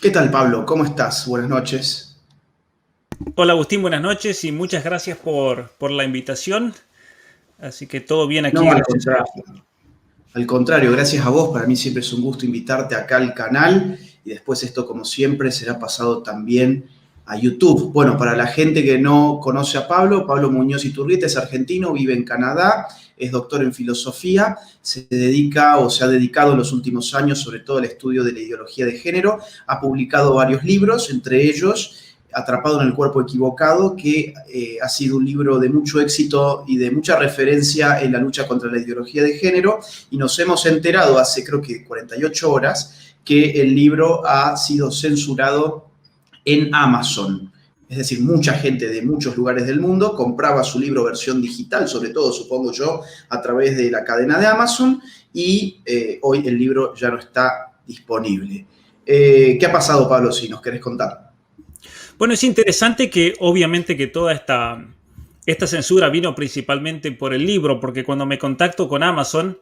¿Qué tal, Pablo? ¿Cómo estás? Buenas noches. Hola Agustín, buenas noches y muchas gracias por la invitación. Así que todo bien aquí, No, al gracias a contrario. Dios. Al contrario, gracias a vos. Para mí siempre es un gusto invitarte acá al canal y después esto, como siempre, será pasado también a YouTube. Bueno, para la gente que no conoce a Pablo, Pablo Muñoz Iturrieta es argentino, vive en Canadá, es doctor en filosofía, se dedica o se ha dedicado en los últimos años sobre todo al estudio de la ideología de género, ha publicado varios libros, entre ellos Atrapado en el cuerpo equivocado, que ha sido un libro de mucho éxito y de mucha referencia en la lucha contra la ideología de género, y nos hemos enterado hace creo que 48 horas que el libro ha sido censurado en Amazon. Es decir, mucha gente de muchos lugares del mundo compraba su libro versión digital, sobre todo, supongo yo, a través de la cadena de Amazon, y hoy el libro ya no está disponible. ¿Qué ha pasado, Pablo, si nos querés contar? Bueno, es interesante que obviamente que toda esta censura vino principalmente por el libro, porque cuando me contacto con Amazon,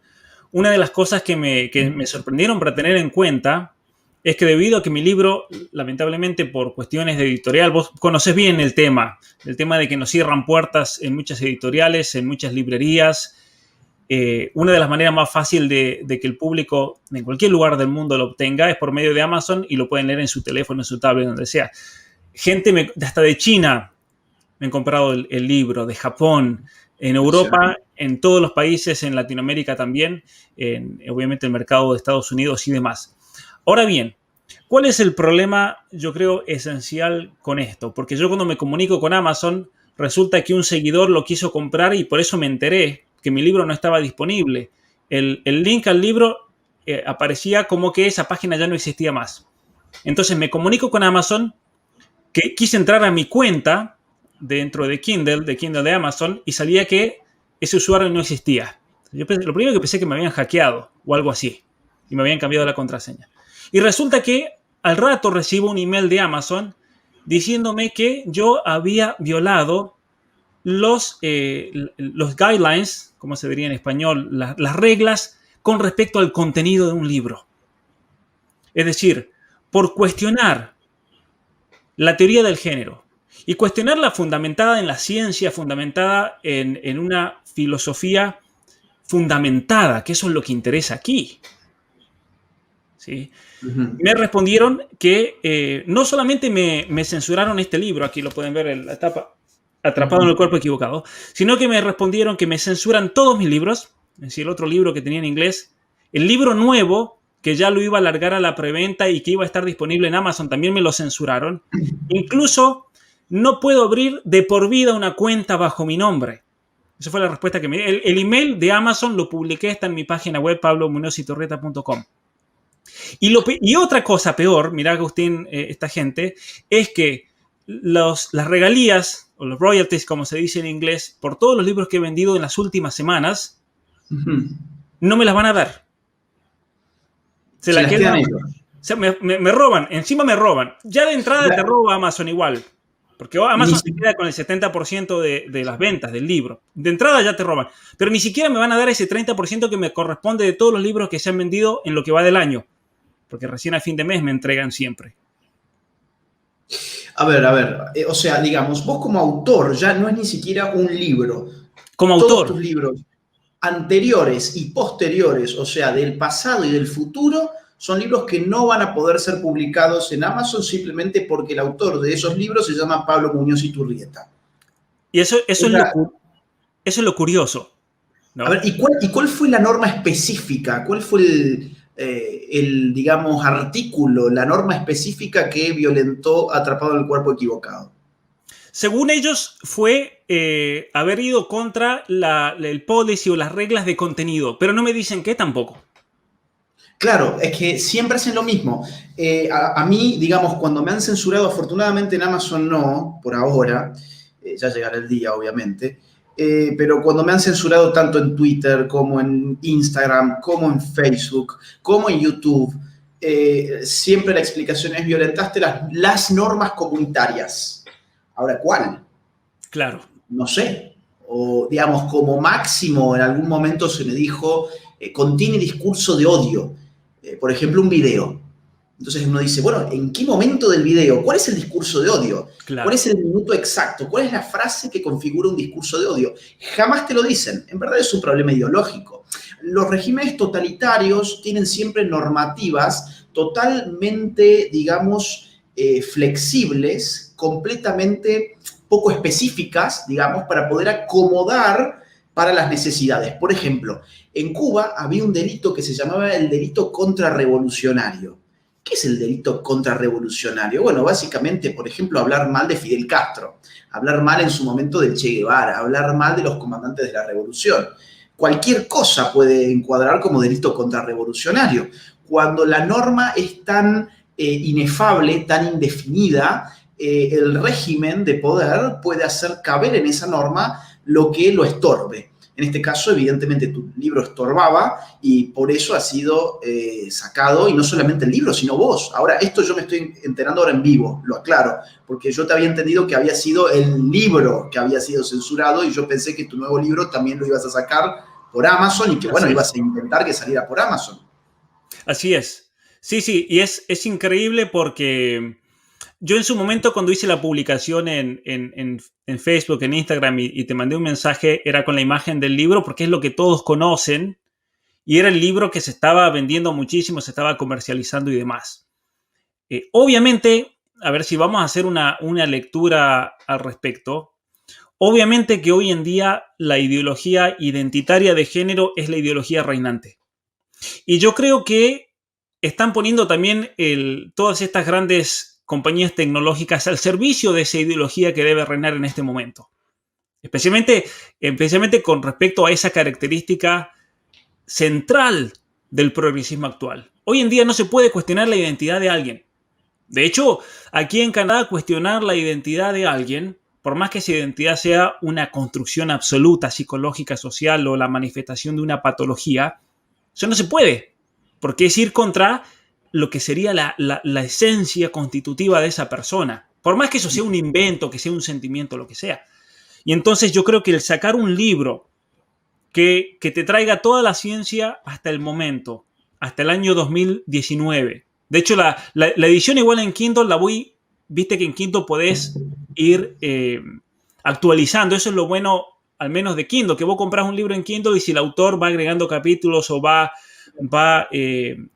una de las cosas que me sorprendieron para tener en cuenta es que debido a que mi libro, lamentablemente por cuestiones de editorial, vos conocés bien el tema de que nos cierran puertas en muchas editoriales, en muchas librerías. Una de las maneras más fáciles de que el público en cualquier lugar del mundo lo obtenga es por medio de Amazon y lo pueden leer en su teléfono, en su tablet, donde sea. Gente hasta de China me han comprado el libro, de Japón, en Europa, Impresionante. en todos los países, en Latinoamérica también, obviamente el mercado de Estados Unidos y demás. Ahora bien, ¿cuál es el problema, yo creo, esencial con esto? Porque yo cuando me comunico con Amazon, resulta que un seguidor lo quiso comprar y por eso me enteré que mi libro no estaba disponible. El link al libro aparecía como que esa página ya no existía más. Entonces me comunico con Amazon, que quise entrar a mi cuenta dentro de Kindle de Amazon, y salía que ese usuario no existía. Lo primero que pensé que me habían hackeado o algo así, y me habían cambiado la contraseña. Y resulta que al rato recibo un email de Amazon diciéndome que yo había violado los guidelines, como se diría en español, las reglas con respecto al contenido de un libro. Es decir, por cuestionar la teoría del género y cuestionarla fundamentada en la ciencia, fundamentada en una filosofía fundamentada, que eso es lo que interesa aquí. ¿Sí? Ujú. Me respondieron que no solamente me censuraron este libro, aquí lo pueden ver en la tapa, Atrapado en el Ujú. cuerpo equivocado, sino que me respondieron que me censuran todos mis libros, es decir, el otro libro que tenía en inglés, el libro nuevo, que ya lo iba a largar a la preventa y que iba a estar disponible en Amazon, también me lo censuraron. Incluso no puedo abrir de por vida una cuenta bajo mi nombre. Esa fue la respuesta que me di. El email de Amazon lo publiqué, está en mi página web, pablomunozitorreta.com. Y otra cosa peor, mirá Agustín, esta gente, es que las regalías, o los royalties, como se dice en inglés, por todos los libros que he vendido en las últimas semanas, Ujú. no me las van a dar. Se Se la las quedan. quedan O ellos. sea, me roban, encima me roban. Ya de entrada te La- roba Amazon igual. Porque Ni, Amazon se si- queda con el 70% de las ventas del libro. De entrada ya te roban. Pero ni siquiera me van a dar ese 30% que me corresponde de todos los libros que se han vendido en lo que va del año. Porque recién a fin de mes me entregan siempre. a ver, o sea, digamos, vos como autor ya no es ni siquiera un libro. Como Todos autor, tus libros anteriores y posteriores, o sea, del pasado y del futuro, son libros que no van a poder ser publicados en Amazon simplemente porque el autor de esos libros se llama Pablo Muñoz Iturrieta. y Esa- eso es lo curioso, a ¿no? ver, ¿y cuál fue la norma específica? ¿Cuál fue digamos, artículo, la norma específica que violentó Atrapado en el cuerpo equivocado? Según ellos, fue haber ido contra el policy o las reglas de contenido, pero no me dicen qué tampoco. Claro, es que siempre hacen lo mismo. A mí, digamos, cuando me han censurado, afortunadamente en Amazon no, por ahora, ya llegará el día, obviamente, pero cuando me han censurado tanto en Twitter como en Instagram, como en Facebook, como en YouTube, siempre la explicación es violentaste las normas comunitarias. Ahora, ¿cuál? Claro. No sé. O, digamos, como máximo, en algún momento se me dijo, contiene discurso de odio. Por ejemplo, un video. Entonces uno dice, bueno, ¿en qué momento del video? ¿Cuál es el discurso de odio? Claro. ¿Cuál es el minuto exacto? ¿Cuál es la frase que configura un discurso de odio? Jamás te lo dicen. En verdad es un problema ideológico. Los regímenes totalitarios tienen siempre normativas totalmente, digamos, flexibles, completamente poco específicas, digamos, para poder acomodar para las necesidades. Por ejemplo, en Cuba había un delito que se llamaba el delito contrarrevolucionario. ¿Qué es el delito contrarrevolucionario? Bueno, básicamente, por ejemplo, hablar mal de Fidel Castro, hablar mal en su momento del Che Guevara, hablar mal de los comandantes de la revolución. Cualquier cosa puede encuadrar como delito contrarrevolucionario. Cuando la norma es tan inefable, tan indefinida, el régimen de poder puede hacer caber en esa norma lo que lo estorbe. En este caso, evidentemente, tu libro estorbaba y por eso ha sido sacado, y no solamente el libro, sino vos. Ahora, esto yo me estoy enterando ahora en vivo, lo aclaro, porque yo te había entendido que había sido el libro que había sido censurado y yo pensé que tu nuevo libro también lo ibas a sacar por Amazon y que, bueno, ibas a intentar que saliera por Amazon. Así es. Sí, sí, y es increíble porque yo en su momento cuando hice la publicación en Facebook, en Instagram y te mandé un mensaje, era con la imagen del libro porque es lo que todos conocen y era el libro que se estaba vendiendo muchísimo, se estaba comercializando y demás. Obviamente, a ver si vamos a hacer una lectura al respecto. Obviamente que hoy en día la ideología identitaria de género es la ideología reinante. Y yo creo que están poniendo también todas estas grandes compañías tecnológicas al servicio de esa ideología que debe reinar en este momento. Especialmente con respecto a esa característica central del progresismo actual. Hoy en día no se puede cuestionar la identidad de alguien. De hecho, aquí en Canadá cuestionar la identidad de alguien, por más que esa identidad sea una construcción absoluta, psicológica, social o la manifestación de una patología, eso no se puede, porque es ir contra lo que sería la esencia constitutiva de esa persona. Por más que eso sea un invento, que sea un sentimiento, lo que sea. Y entonces yo creo que el sacar un libro que te traiga toda la ciencia hasta el momento, hasta el año 2019. De hecho, la edición igual en Kindle viste que en Kindle podés ir actualizando. Eso es lo bueno, al menos de Kindle, que vos compras un libro en Kindle y si el autor va agregando capítulos o va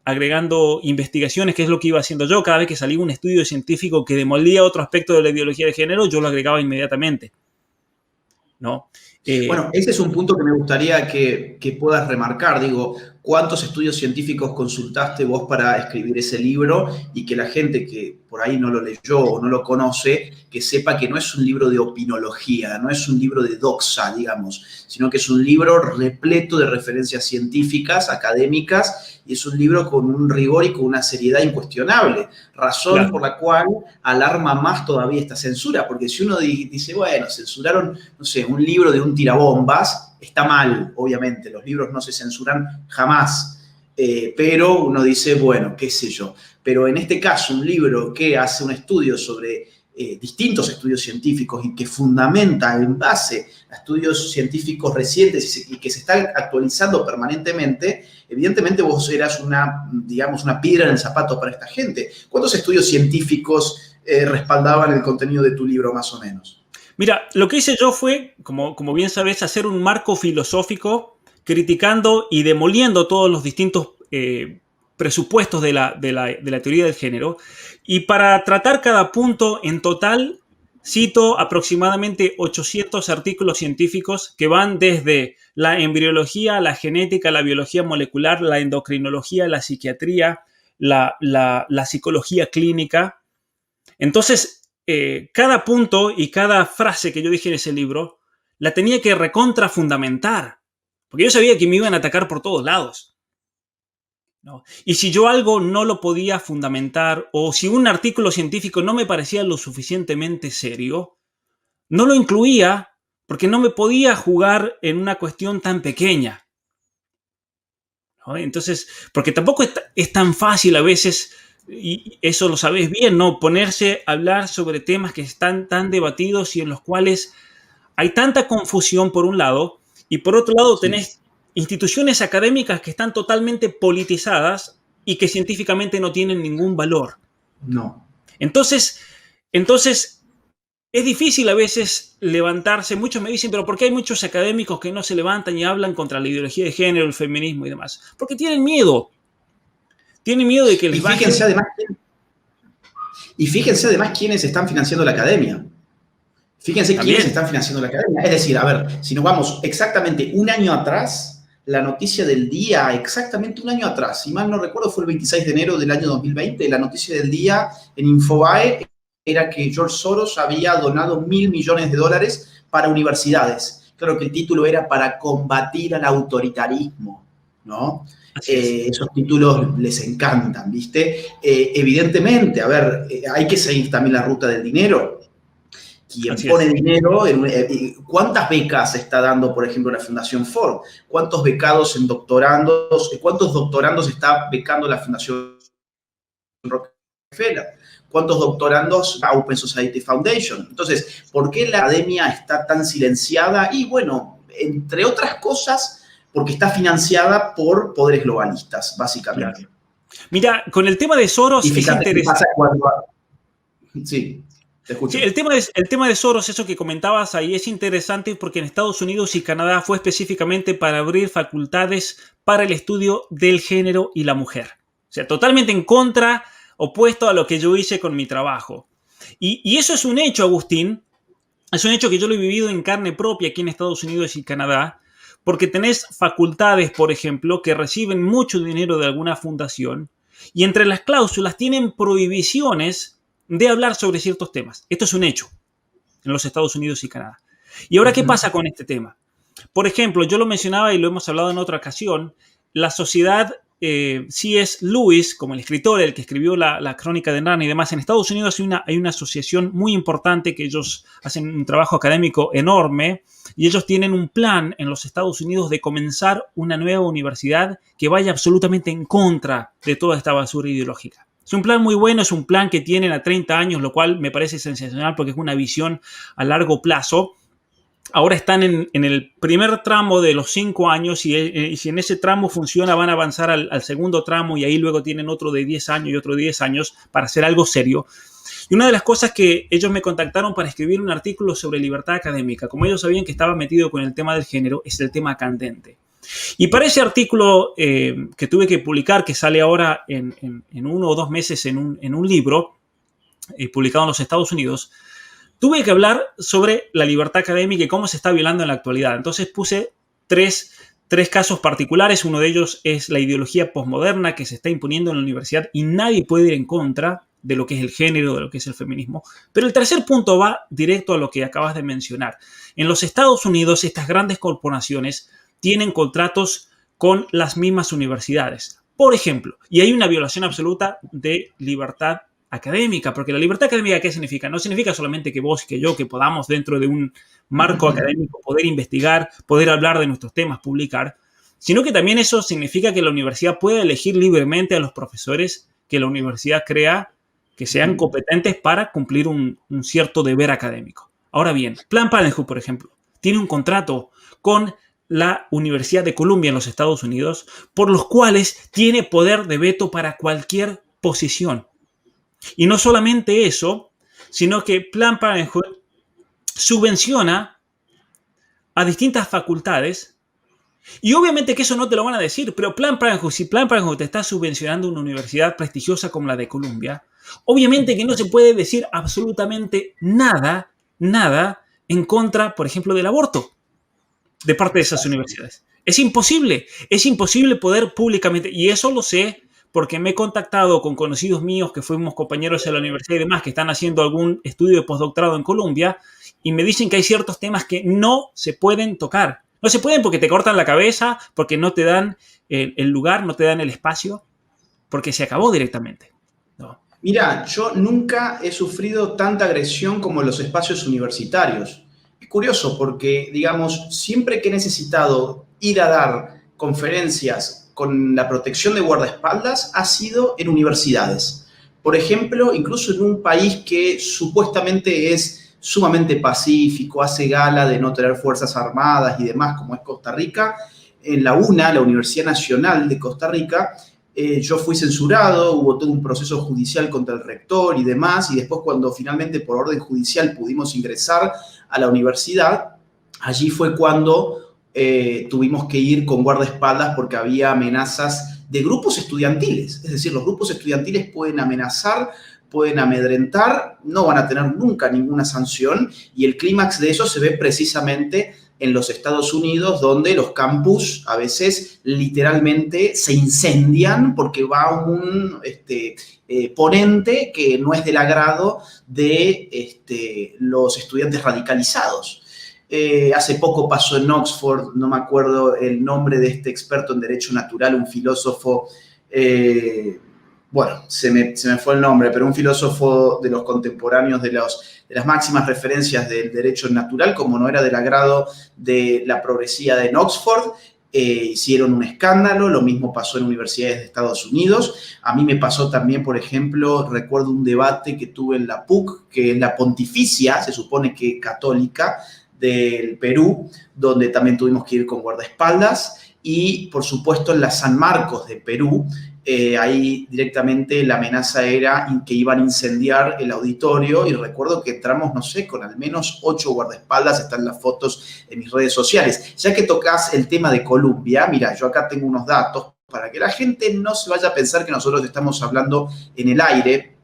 agregando investigaciones, que es lo que iba haciendo yo. Cada vez que salía un estudio científico que demolía otro aspecto de la ideología de género, yo lo agregaba inmediatamente, ¿no? Bueno, ese es un punto que me gustaría que puedas remarcar. Digo, ¿cuántos estudios científicos consultaste vos para escribir ese libro? Y que la gente que por ahí no lo leyó o no lo conoce, que sepa que no es un libro de opinología, no es un libro de doxa, digamos, sino que es un libro repleto de referencias científicas, académicas, y es un libro con un rigor y con una seriedad incuestionable. Razón Claro. por la cual alarma más todavía esta censura, porque si uno dice, bueno, censuraron, no sé, un libro de un tirabombas, está mal, obviamente, los libros no se censuran jamás, pero uno dice, bueno, qué sé yo. Pero en este caso, un libro que hace un estudio sobre distintos estudios científicos y que fundamenta en base a estudios científicos recientes y que se están actualizando permanentemente, evidentemente vos eras digamos, una piedra en el zapato para esta gente. ¿Cuántos estudios científicos respaldaban el contenido de tu libro, más o menos? Mira, lo que hice yo fue, como bien sabes, hacer un marco filosófico criticando y demoliendo todos los distintos presupuestos de la teoría del género. Y para tratar cada punto en total, cito aproximadamente 800 artículos científicos que van desde la embriología, la genética, la biología molecular, la endocrinología, la psiquiatría, la psicología clínica. Entonces, cada punto y cada frase que yo dije en ese libro la tenía que recontrafundamentar, porque yo sabía que me iban a atacar por todos lados, ¿no? Y si yo algo no lo podía fundamentar o si un artículo científico no me parecía lo suficientemente serio, no lo incluía porque no me podía jugar en una cuestión tan pequeña, ¿no? Entonces, porque tampoco es tan fácil a veces, y eso lo sabes bien, ¿no? Ponerse a hablar sobre temas que están tan debatidos y en los cuales hay tanta confusión por un lado, y por otro lado tenés instituciones académicas que están totalmente politizadas y que científicamente no tienen ningún valor. No. Entonces, es difícil a veces levantarse. Muchos me dicen, pero ¿por qué hay muchos académicos que no se levantan y hablan contra la ideología de género, el feminismo y demás? Porque tienen miedo. Tienen miedo de que les bajen. Y fíjense además quiénes están financiando la academia. Fíjense quiénes están financiando la academia. Es decir, a ver, si nos vamos exactamente un año atrás, la noticia del día, exactamente un año atrás, si mal no recuerdo, fue el 26 de enero del año 2020, la noticia del día en Infobae era que George Soros había donado $1.000 millones para universidades. Claro que el título era para combatir al autoritarismo, ¿no? Esos títulos les encantan, ¿viste? Evidentemente, a ver, hay que seguir también la ruta del dinero. Quien pone dinero, ¿cuántas becas está dando, por ejemplo, la Fundación Ford? ¿Cuántos becados en doctorandos? ¿Cuántos doctorandos está becando la Fundación Rockefeller? ¿Cuántos doctorandos a Open Society Foundation? Entonces, ¿por qué la academia está tan silenciada? Y bueno, entre otras cosas, porque está financiada por poderes globalistas, básicamente. Claro. Mira, con el tema de Soros es interesante. ¿Qué pasa cuando... Sí. Sí, el tema de Soros, eso que comentabas ahí, es interesante porque en Estados Unidos y Canadá fue específicamente para abrir facultades para el estudio del género y la mujer. O sea, totalmente en contra, opuesto a lo que yo hice con mi trabajo. Y eso es un hecho, Agustín. Es un hecho que yo lo he vivido en carne propia aquí en Estados Unidos y Canadá, porque tenés facultades, por ejemplo, que reciben mucho dinero de alguna fundación y entre las cláusulas tienen prohibiciones de hablar sobre ciertos temas. Esto es un hecho en los Estados Unidos y Canadá. ¿Y ahora qué pasa con este tema? Por ejemplo, yo lo mencionaba y lo hemos hablado en otra ocasión, la sociedad C.S. Lewis, como el escritor, el que escribió la Crónica de Narnia y demás, en Estados Unidos hay una asociación muy importante que ellos hacen un trabajo académico enorme y ellos tienen un plan en los Estados Unidos de comenzar una nueva universidad que vaya absolutamente en contra de toda esta basura ideológica. Es un plan muy bueno, es un plan que tienen a 30 años, lo cual me parece sensacional porque es una visión a largo plazo. Ahora están en el primer tramo de los 5 años y si en ese tramo funciona van a avanzar al segundo tramo y ahí luego tienen otro de 10 años y otro de 10 años para hacer algo serio. Y una de las cosas que ellos me contactaron para escribir un artículo sobre libertad académica, como ellos sabían que estaba metido con el tema del género, es el tema candente. Y para ese artículo que tuve que publicar, que sale ahora en 1 o 2 meses en un libro publicado en los Estados Unidos, tuve que hablar sobre la libertad académica y cómo se está violando en la actualidad. Entonces puse tres casos particulares. Uno de ellos es la ideología posmoderna que se está imponiendo en la universidad y nadie puede ir en contra de lo que es el género, de lo que es el feminismo. Pero el tercer punto va directo a lo que acabas de mencionar. En los Estados Unidos, estas grandes corporaciones tienen contratos con las mismas universidades. Por ejemplo, y hay una violación absoluta de libertad académica, porque la libertad académica, ¿qué significa? No significa solamente que vos y que yo, que podamos dentro de un marco académico poder investigar, poder hablar de nuestros temas, publicar, sino que también eso significa que la universidad puede elegir libremente a los profesores que la universidad crea que sean competentes para cumplir un cierto deber académico. Ahora bien, Planned Parenthood, por ejemplo, tiene un contrato con la Universidad de Columbia en los Estados Unidos, por los cuales tiene poder de veto para cualquier posición. Y no solamente eso, sino que Planned Parenthood subvenciona a distintas facultades y obviamente que eso no te lo van a decir, pero si Planned Parenthood te está subvencionando una universidad prestigiosa como la de Columbia, obviamente que no se puede decir absolutamente nada en contra, por ejemplo, del aborto de parte de esas universidades. Es imposible poder públicamente, y eso lo sé porque me he contactado con conocidos míos que fuimos compañeros de la universidad y demás que están haciendo algún estudio de postdoctorado en Columbia y me dicen que hay ciertos temas que no se pueden tocar. No se pueden porque te cortan la cabeza, porque no te dan el lugar, no te dan el espacio, porque se acabó directamente. No. Mira, yo nunca he sufrido tanta agresión como en los espacios universitarios. Es curioso porque, digamos, siempre que he necesitado ir a dar conferencias con la protección de guardaespaldas ha sido en universidades. Por ejemplo, incluso en un país que supuestamente es sumamente pacífico, hace gala de no tener fuerzas armadas y demás, como es Costa Rica, en la UNA, la Universidad Nacional de Costa Rica, Yo fui censurado, hubo todo un proceso judicial contra el rector y demás, y después cuando finalmente por orden judicial pudimos ingresar a la universidad, allí fue cuando tuvimos que ir con guardaespaldas porque había amenazas de grupos estudiantiles. Es decir, los grupos estudiantiles pueden amenazar, pueden amedrentar, no van a tener nunca ninguna sanción, y el clímax de eso se ve precisamente en los Estados Unidos, donde los campus a veces literalmente se incendian porque va un ponente que no es del agrado de los estudiantes radicalizados. Hace poco pasó en Oxford, no me acuerdo el nombre de este experto en derecho natural, un filósofo, bueno, se me fue el nombre, pero un filósofo de los contemporáneos de las máximas referencias del derecho natural, como no era del agrado de la progresía en Oxford, hicieron un escándalo. Lo mismo pasó en universidades de Estados Unidos. A mí me pasó también, por ejemplo, recuerdo un debate que tuve en la PUC, que es la pontificia, se supone que católica, del Perú, donde también tuvimos que ir con guardaespaldas, y por supuesto en la San Marcos de Perú, ahí directamente la amenaza era que iban a incendiar el auditorio, y recuerdo que entramos, no sé, con al menos 8 guardaespaldas, están las fotos en mis redes sociales. Ya que tocas el tema de Colombia, mira, yo acá tengo unos datos para que la gente no se vaya a pensar que nosotros estamos hablando en el aire.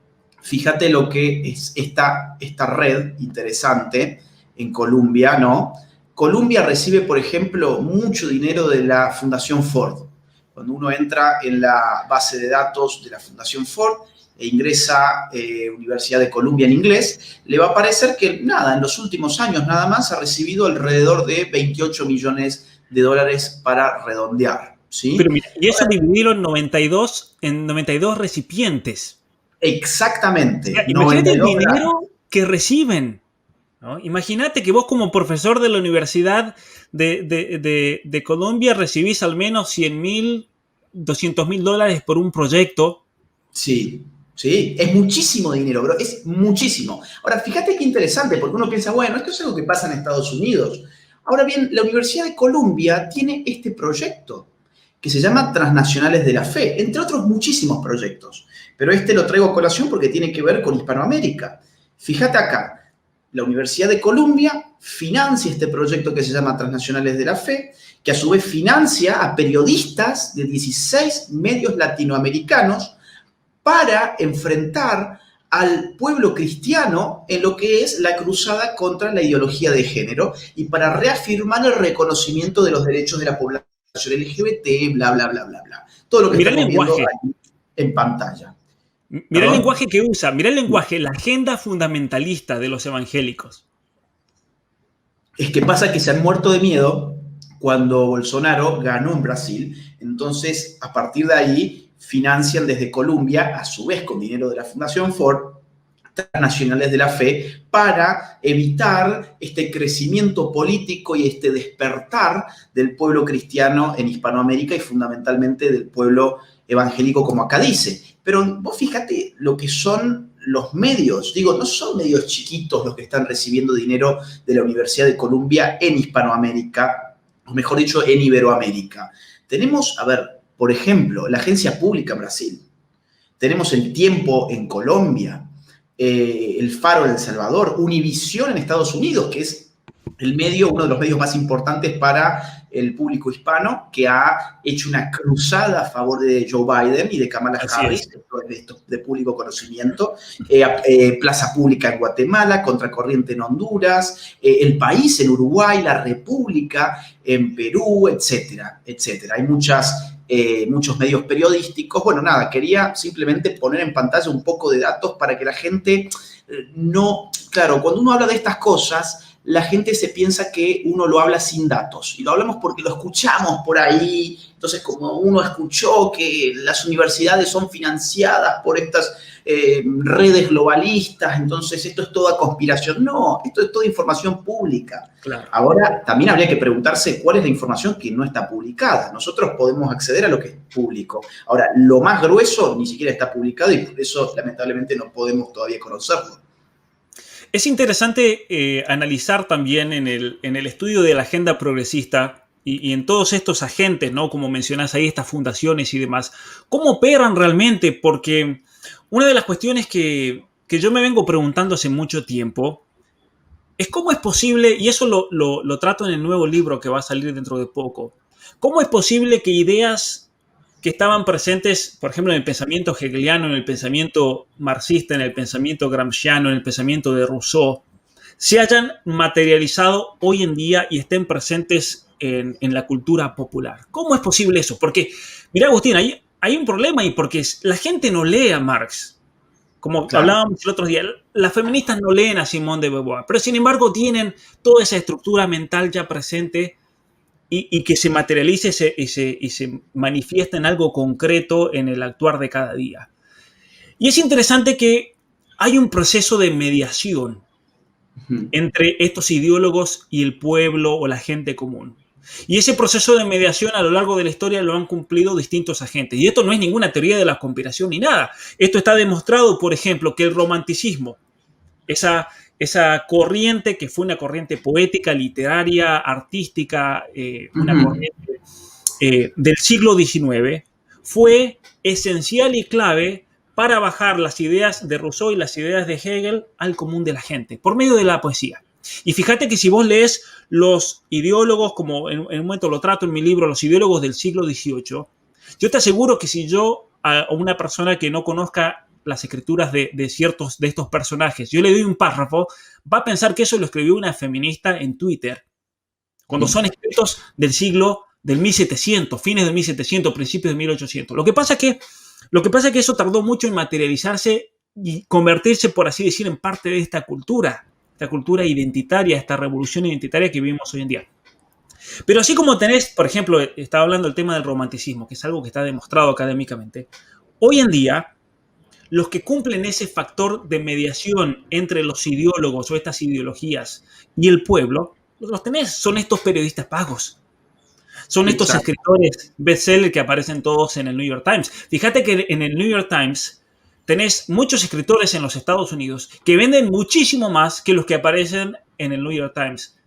Fíjate lo que es esta red interesante en Colombia, ¿no? Colombia recibe, por ejemplo, mucho dinero de la Fundación Ford. Cuando uno entra en la base de datos de la Fundación Ford e ingresa Universidad de Columbia en inglés, le va a aparecer que nada, en los últimos años nada más ha recibido alrededor de 28 millones de dólares para redondear, ¿sí? Pero mira, y eso dividirlo en 92 recipientes. Exactamente. O sea, imagínate el dinero que reciben, ¿no? Imagínate que vos como profesor de la Universidad de Colombia recibís al menos 100.000, 200.000 dólares por un proyecto. Sí, sí, es muchísimo dinero, bro, es muchísimo. Ahora, fíjate qué interesante, porque uno piensa, bueno, esto es algo que pasa en Estados Unidos. Ahora bien, la Universidad de Columbia tiene este proyecto que se llama Transnacionales de la Fe, entre otros muchísimos proyectos. Pero este lo traigo a colación porque tiene que ver con Hispanoamérica. Fíjate acá, la Universidad de Columbia financia este proyecto que se llama Transnacionales de la Fe, que a su vez financia a periodistas de 16 medios latinoamericanos para enfrentar al pueblo cristiano en lo que es la cruzada contra la ideología de género y para reafirmar el reconocimiento de los derechos de la población LGBT, bla, bla, bla, bla, bla. Todo lo que Mirá estamos viendo ahí en pantalla. Mirá el lenguaje que usa, mirá el lenguaje, la agenda fundamentalista de los evangélicos. Es que pasa que se han muerto de miedo cuando Bolsonaro ganó en Brasil. Entonces, a partir de ahí, financian desde Colombia, a su vez con dinero de la Fundación Ford, Transnacionales de la Fe, para evitar este crecimiento político y este despertar del pueblo cristiano en Hispanoamérica y fundamentalmente del pueblo evangélico, como acá dice. Pero vos fíjate lo que son los medios, digo, no son medios chiquitos los que están recibiendo dinero de la Universidad de Columbia en Hispanoamérica, o mejor dicho, en Iberoamérica. Tenemos, a ver, por ejemplo, la Agencia Pública en Brasil, tenemos El Tiempo en Colombia, El Faro en El Salvador, Univisión en Estados Unidos, que es el medio, uno de los medios más importantes para el público hispano, que ha hecho una cruzada a favor de Joe Biden y de Kamala Harris, de público conocimiento, Plaza Pública en Guatemala, Contracorriente en Honduras, El País en Uruguay, La República en Perú, etcétera, etcétera. Hay muchos medios periodísticos. Bueno, nada, quería simplemente poner en pantalla un poco de datos para que la gente no... Claro, cuando uno habla de estas cosas, la gente se piensa que uno lo habla sin datos. Y lo hablamos porque lo escuchamos por ahí. Entonces, como uno escuchó que las universidades son financiadas por estas redes globalistas, entonces esto es toda conspiración. No, esto es toda información pública. Claro. Ahora, también habría que preguntarse cuál es la información que no está publicada. Nosotros podemos acceder a lo que es público. Ahora, lo más grueso ni siquiera está publicado y por eso, lamentablemente, no podemos todavía conocerlo. Es interesante analizar también en el estudio de la agenda progresista y en todos estos agentes, ¿no? Como mencionas ahí, estas fundaciones y demás, ¿cómo operan realmente? Porque una de las cuestiones que yo me vengo preguntando hace mucho tiempo es cómo es posible, y eso lo trato en el nuevo libro que va a salir dentro de poco, cómo es posible que ideas que estaban presentes, por ejemplo, en el pensamiento hegeliano, en el pensamiento marxista, en el pensamiento gramsciano, en el pensamiento de Rousseau, se hayan materializado hoy en día y estén presentes en la cultura popular. ¿Cómo es posible eso? Porque, mira, Agustín, hay un problema ahí, porque la gente no lee a Marx. Como Claro. hablábamos el otro día, las feministas no leen a Simone de Beauvoir, pero sin embargo tienen toda esa estructura mental ya presente y que se materialice y se manifiesta en algo concreto en el actuar de cada día. Y es interesante que hay un proceso de mediación Ujú. entre estos ideólogos y el pueblo o la gente común. Y ese proceso de mediación a lo largo de la historia lo han cumplido distintos agentes. Y esto no es ninguna teoría de la conspiración ni nada. Esto está demostrado, por ejemplo, que el romanticismo, esa corriente que fue una corriente poética, literaria, artística, una Ujú. corriente del siglo XIX, fue esencial y clave para bajar las ideas de Rousseau y las ideas de Hegel al común de la gente, por medio de la poesía. Y fíjate que si vos lees los ideólogos, como en un momento lo trato en mi libro, los ideólogos del siglo XVIII, yo te aseguro que si yo a una persona que no conozca las escrituras de ciertos de estos personajes, yo le doy un párrafo, va a pensar que eso lo escribió una feminista en Twitter, cuando son escritos del 1700, fines del 1700, principios de 1800. Lo que pasa es que eso tardó mucho en materializarse y convertirse, por así decir, en parte de esta cultura identitaria, esta revolución identitaria que vivimos hoy en día. Pero así como tenés, por ejemplo, estaba hablando del tema del romanticismo, que es algo que está demostrado académicamente, hoy en día los que cumplen ese factor de mediación entre los ideólogos o estas ideologías y el pueblo, los tenés, son estos periodistas pagos. Son estos Exacto. escritores bestseller que aparecen todos en el New York Times. Fíjate que en el New York Times tenés muchos escritores en los Estados Unidos que venden muchísimo más que los que aparecen en el New York Times,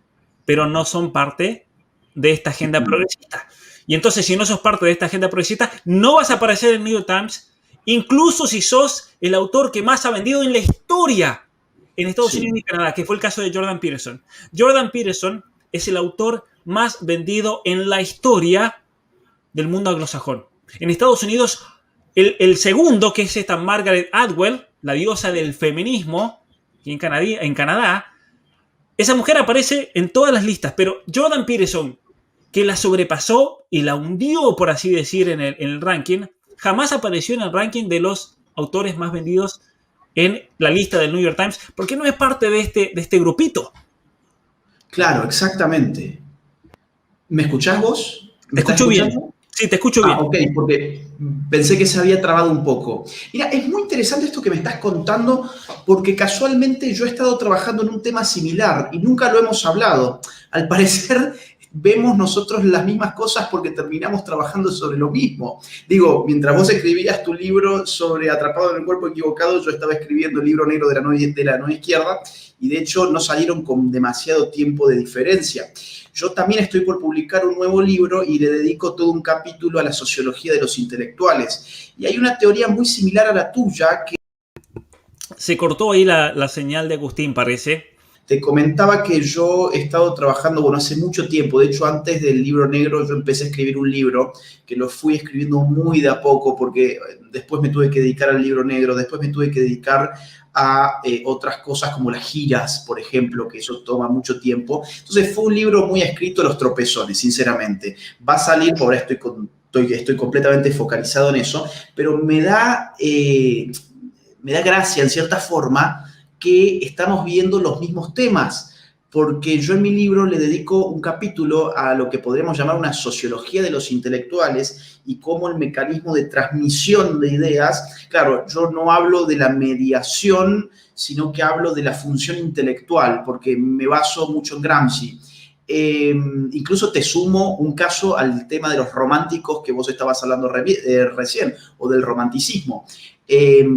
pero no son parte de esta agenda Ujú. progresista. Y entonces, si no sos parte de esta agenda progresista, no vas a aparecer en el New York Times, incluso si sos el autor que más ha vendido en la historia en Estados Sí. Unidos y Canadá, que fue el caso de Jordan Peterson. Jordan Peterson es el autor más vendido en la historia del mundo anglosajón. En Estados Unidos, el segundo, que es esta Margaret Atwood, la diosa del feminismo, y en Canadá, esa mujer aparece en todas las listas, pero Jordan Peterson, que la sobrepasó y la hundió, por así decir, en el ranking, jamás apareció en el ranking de los autores más vendidos en la lista del New York Times, porque no es parte de este grupito. Claro, exactamente. ¿Me escuchás vos? Te ¿Me estás escucho bien. escuchando? Sí, te escucho Ah, bien. ok, porque pensé que se había trabado un poco. Mira, es muy interesante esto que me estás contando, porque casualmente yo he estado trabajando en un tema similar y nunca lo hemos hablado. Al parecer, vemos nosotros las mismas cosas porque terminamos trabajando sobre lo mismo. Digo, mientras vos escribías tu libro sobre Atrapado en el cuerpo equivocado, yo estaba escribiendo el libro negro de la nueva izquierda y de hecho no salieron con demasiado tiempo de diferencia. Yo también estoy por publicar un nuevo libro y le dedico todo un capítulo a la sociología de los intelectuales. Y hay una teoría muy similar a la tuya que Se cortó ahí la señal de Agustín, parece. te comentaba que yo he estado trabajando, bueno, hace mucho tiempo, de hecho antes del libro negro yo empecé a escribir un libro que lo fui escribiendo muy de a poco porque después me tuve que dedicar al libro negro, después me tuve que dedicar a otras cosas como las giras, por ejemplo, que eso toma mucho tiempo. Entonces fue un libro muy escrito a los tropezones, sinceramente. Va a salir, ahora estoy completamente focalizado en eso, pero me da gracia en cierta forma que estamos viendo los mismos temas, porque yo en mi libro le dedico un capítulo a lo que podríamos llamar una sociología de los intelectuales y cómo el mecanismo de transmisión de ideas, claro, yo no hablo de la mediación, sino que hablo de la función intelectual, porque me baso mucho en Gramsci. Incluso te sumo un caso al tema de los románticos que vos estabas hablando recién, o del romanticismo.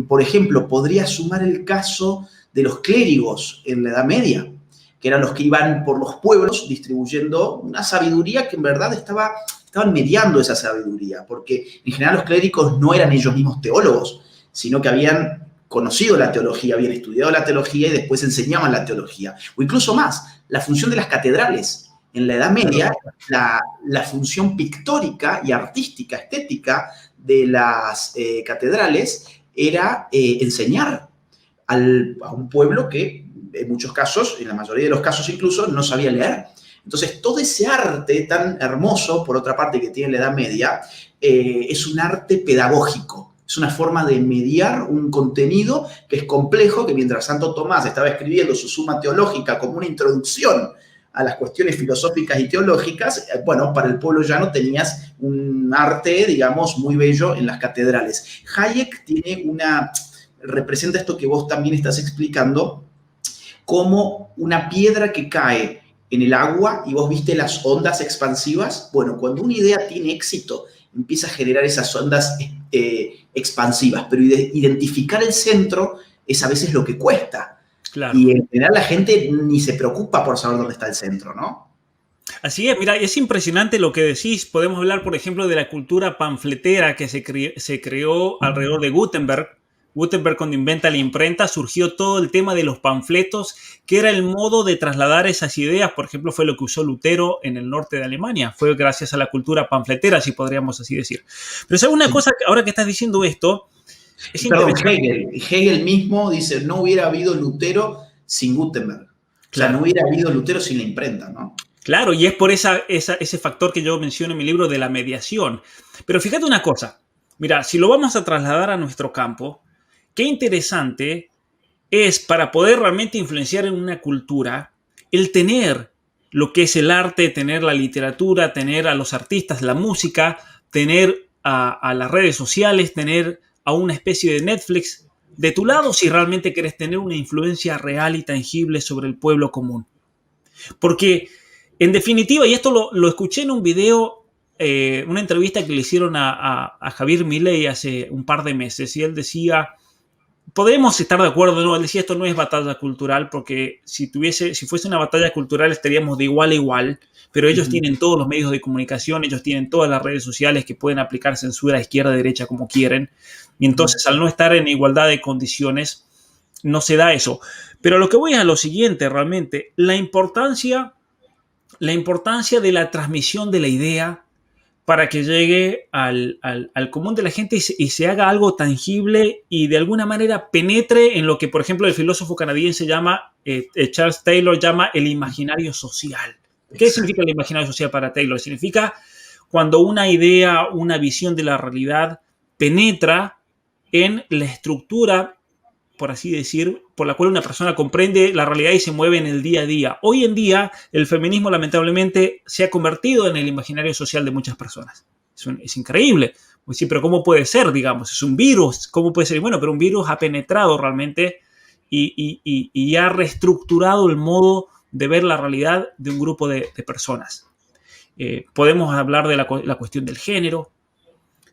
Por ejemplo, podría sumar el caso de los clérigos en la Edad Media, que eran los que iban por los pueblos distribuyendo una sabiduría que en verdad estaban mediando esa sabiduría, porque en general los clérigos no eran ellos mismos teólogos, sino que habían conocido la teología, habían estudiado la teología y después enseñaban la teología. O incluso más, la función de las catedrales. En la Edad Media, la función pictórica y artística, estética de las catedrales era enseñar a un pueblo que en muchos casos, en la mayoría de los casos incluso, no sabía leer. Entonces, todo ese arte tan hermoso, por otra parte, que tiene la Edad Media, es un arte pedagógico. Es una forma de mediar un contenido que es complejo, que mientras Santo Tomás estaba escribiendo su Suma Teológica como una introducción a las cuestiones filosóficas y teológicas, bueno, para el pueblo llano tenías un arte, digamos, muy bello en las catedrales. Hayek representa esto que vos también estás explicando, como una piedra que cae en el agua y vos viste las ondas expansivas. Bueno, cuando una idea tiene éxito, empieza a generar esas ondas expansivas, pero identificar el centro es a veces lo que cuesta. Claro. Y en general la gente ni se preocupa por saber dónde está el centro, ¿no? Así es, mira, es impresionante lo que decís. Podemos hablar, por ejemplo, de la cultura panfletera que se creó alrededor de Gutenberg. Gutenberg, cuando inventa la imprenta, surgió todo el tema de los panfletos, que era el modo de trasladar esas ideas. Por ejemplo, fue lo que usó Lutero en el norte de Alemania. Fue gracias a la cultura panfletera, si podríamos así decir. Pero ¿sabes una cosa? Ahora que estás diciendo esto, es interesante. Hegel mismo dice, no hubiera habido Lutero sin Gutenberg. Claro. O sea, no hubiera habido Lutero sin la imprenta, ¿no? Claro, y es por ese factor que yo menciono en mi libro de la mediación. Pero fíjate una cosa. Mira, si lo vamos a trasladar a nuestro campo, qué interesante es, para poder realmente influenciar en una cultura, el tener lo que es el arte, tener la literatura, tener a los artistas, la música, tener a las redes sociales, tener a una especie de Netflix de tu lado si realmente querés tener una influencia real y tangible sobre el pueblo común. Porque, en definitiva, y esto lo escuché en un video, una entrevista que le hicieron a Javier Milei hace un par de meses, y él decía, podemos estar de acuerdo, ¿no? Él decía, esto no es batalla cultural, porque si fuese una batalla cultural estaríamos de igual a igual, pero ellos tienen todos los medios de comunicación, ellos tienen todas las redes sociales que pueden aplicar censura a izquierda, derecha, como quieren, y entonces al no estar en igualdad de condiciones, no se da eso. Pero lo que voy es a lo siguiente, realmente, la importancia de la transmisión de la idea para que llegue al común de la gente y se haga algo tangible y de alguna manera penetre en lo que, por ejemplo, el filósofo canadiense Charles Taylor llama el imaginario social. ¿Qué significa el imaginario social para Taylor? Significa cuando una idea, una visión de la realidad penetra en la estructura, por así decir, por la cual una persona comprende la realidad y se mueve en el día a día. Hoy en día, el feminismo lamentablemente se ha convertido en el imaginario social de muchas personas. Es increíble. Pues sí, pero ¿cómo puede ser, digamos? Es un virus. ¿Cómo puede ser? Bueno, pero un virus ha penetrado realmente y ha reestructurado el modo de ver la realidad de un grupo de personas. Podemos hablar de la cuestión del género.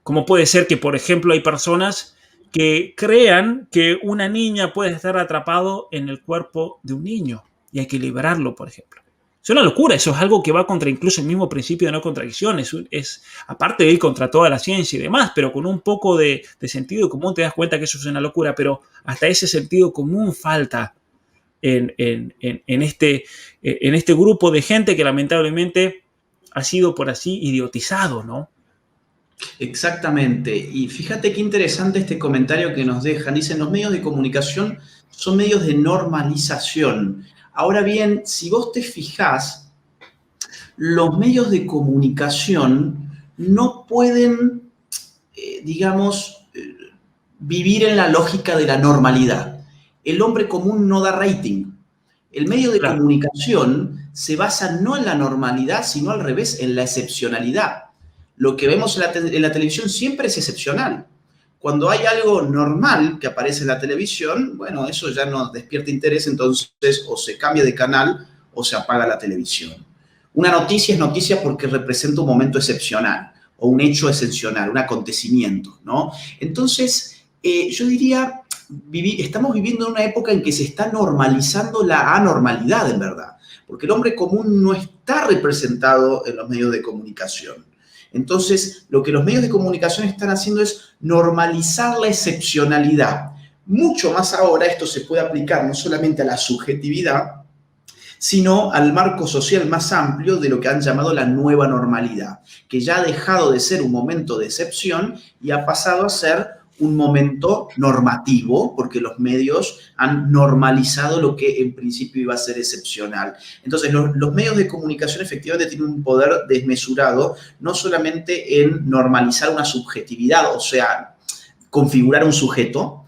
¿Cómo puede ser que, por ejemplo, hay personas que crean que una niña puede estar atrapado en el cuerpo de un niño y hay que liberarlo, por ejemplo? Es una locura, eso es algo que va contra incluso el mismo principio de no contradicción, es aparte de ir contra toda la ciencia y demás, pero con un poco de sentido común te das cuenta que eso es una locura, pero hasta ese sentido común falta en este grupo de gente que lamentablemente ha sido por así idiotizado, ¿no? Exactamente. Y fíjate qué interesante este comentario que nos dejan. Dicen, los medios de comunicación son medios de normalización. Ahora bien, si vos te fijás, los medios de comunicación no pueden, vivir en la lógica de la normalidad. El hombre común no da rating. El medio de comunicación se basa no en la normalidad, sino al revés, en la excepcionalidad. Lo que vemos en la televisión siempre es excepcional. Cuando hay algo normal que aparece en la televisión, bueno, eso ya no despierta interés, entonces o se cambia de canal o se apaga la televisión. Una noticia es noticia porque representa un momento excepcional o un hecho excepcional, un acontecimiento, ¿no? Entonces, yo diría, estamos viviendo en una época en que se está normalizando la anormalidad, en verdad. porque el hombre común no está representado en los medios de comunicación. Entonces, lo que los medios de comunicación están haciendo es normalizar la excepcionalidad. Mucho más ahora esto se puede aplicar no solamente a la subjetividad, sino al marco social más amplio de lo que han llamado la nueva normalidad, que ya ha dejado de ser un momento de excepción y ha pasado a ser un momento normativo, porque los medios han normalizado lo que en principio iba a ser excepcional. Entonces, los medios de comunicación efectivamente tienen un poder desmesurado, no solamente en normalizar una subjetividad, o sea, configurar un sujeto,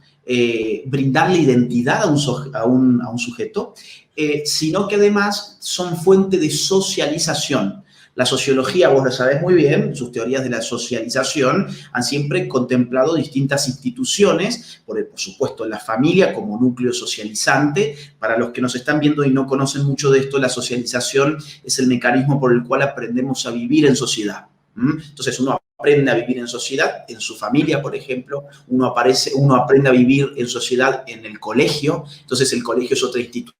brindarle identidad a un sujeto, sino que además son fuente de socialización. La sociología, vos lo sabés muy bien, sus teorías de la socialización han siempre contemplado distintas instituciones, por supuesto la familia como núcleo socializante. Para los que nos están viendo y no conocen mucho de esto, la socialización es el mecanismo por el cual aprendemos a vivir en sociedad. Entonces uno aprende a vivir en sociedad, en su familia, por ejemplo, uno aprende a vivir en sociedad en el colegio, entonces el colegio es otra institución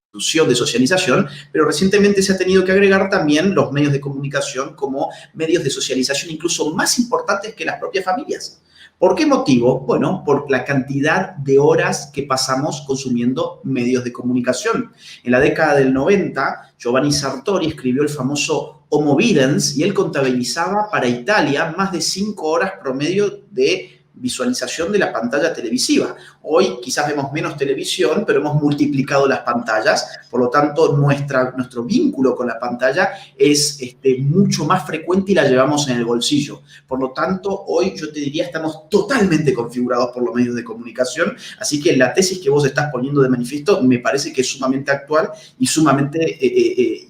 de socialización, pero recientemente se ha tenido que agregar también los medios de comunicación como medios de socialización incluso más importantes que las propias familias. ¿Por qué motivo? Bueno, por la cantidad de horas que pasamos consumiendo medios de comunicación. En la década del 90, Giovanni Sartori escribió el famoso Homo Videns y él contabilizaba para Italia más de 5 horas promedio de visualización de la pantalla televisiva. Hoy quizás vemos menos televisión, pero hemos multiplicado las pantallas, por lo tanto nuestro vínculo con la pantalla es mucho más frecuente y la llevamos en el bolsillo. Por lo tanto, hoy yo te diría estamos totalmente configurados por los medios de comunicación, así que la tesis que vos estás poniendo de manifiesto me parece que es sumamente actual y sumamente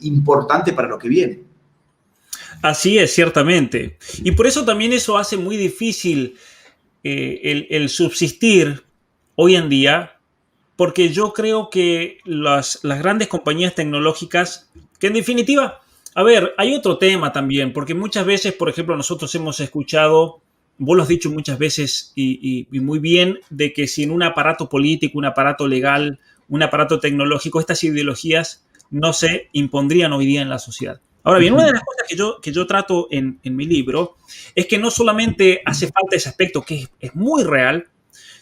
importante para lo que viene. Así es, ciertamente. Y por eso también eso hace muy difícil el subsistir hoy en día, porque yo creo que las grandes compañías tecnológicas, que en definitiva, a ver, hay otro tema también, porque muchas veces, por ejemplo, nosotros hemos escuchado, vos lo has dicho muchas veces y muy bien, de que sin un aparato político, un aparato legal, un aparato tecnológico, estas ideologías no se impondrían hoy día en la sociedad. Ahora bien, una de las cosas que yo trato en mi libro es que no solamente hace falta ese aspecto que es muy real,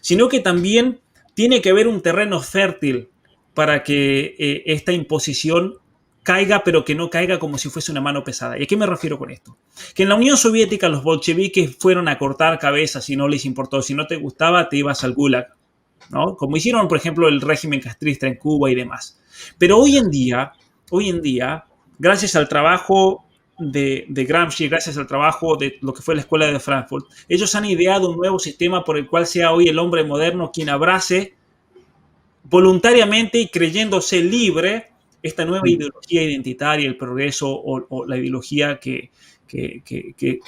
sino que también tiene que haber un terreno fértil para que esta imposición caiga, pero que no caiga como si fuese una mano pesada. ¿Y a qué me refiero con esto? Que en la Unión Soviética los bolcheviques fueron a cortar cabezas y no les importó. Si no te gustaba, te ibas al Gulag, ¿no? Como hicieron, por ejemplo, el régimen castrista en Cuba y demás. Pero hoy en día, gracias al trabajo de Gramsci, gracias al trabajo de lo que fue la Escuela de Frankfurt, ellos han ideado un nuevo sistema por el cual sea hoy el hombre moderno quien abrace voluntariamente y creyéndose libre esta nueva ideología identitaria, el progreso o la ideología que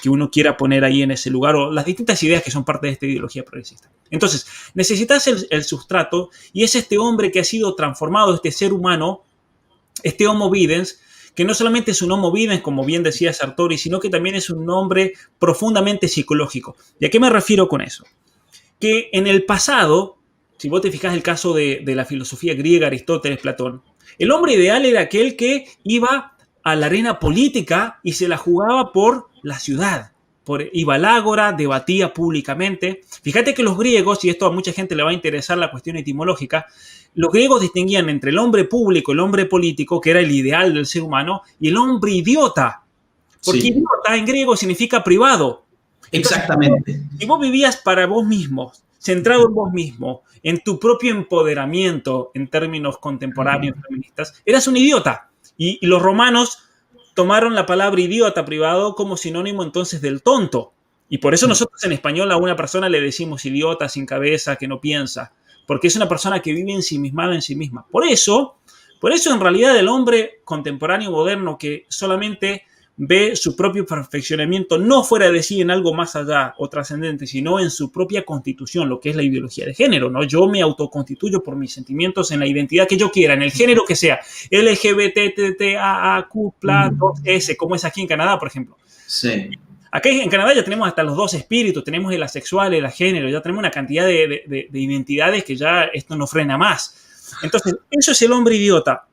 uno quiera poner ahí en ese lugar, o las distintas ideas que son parte de esta ideología progresista. Entonces, necesitas el sustrato y es este hombre que ha sido transformado, este ser humano, este Homo Videns, que no solamente es un Homo Videns, como bien decía Sartori, sino que también es un hombre profundamente psicológico. ¿Y a qué me refiero con eso? Que en el pasado, si vos te fijas el caso de la filosofía griega, Aristóteles, Platón, el hombre ideal era aquel que iba a la arena política y se la jugaba por la ciudad. Iba al ágora, debatía públicamente. Fíjate que los griegos, y esto a mucha gente le va a interesar la cuestión etimológica, los griegos distinguían entre el hombre público, el hombre político, que era el ideal del ser humano, y el hombre idiota. Porque sí, idiota en griego significa privado. Exactamente. Entonces, si vos vivías para vos mismo, centrado en vos mismo, en tu propio empoderamiento en términos contemporáneos feministas, eras un idiota. Y los romanos tomaron la palabra idiota privado como sinónimo entonces del tonto. Y por eso nosotros en español a una persona le decimos idiota, sin cabeza, que no piensa. Porque es una persona que vive ensimismada en sí misma. Por eso en realidad el hombre contemporáneo moderno que solamente ve su propio perfeccionamiento no fuera de sí en algo más allá o trascendente, sino en su propia constitución, lo que es la ideología de género, ¿no? Yo me autoconstituyo por mis sentimientos en la identidad que yo quiera, en el género que sea, LGBT, TTAQ, 2S, como es aquí en Canadá, por ejemplo. Sí. Acá en Canadá ya tenemos hasta los dos espíritus, tenemos el asexual, el agénero, ya tenemos una cantidad de identidades que ya esto no frena más. Entonces, eso es el hombre idiota.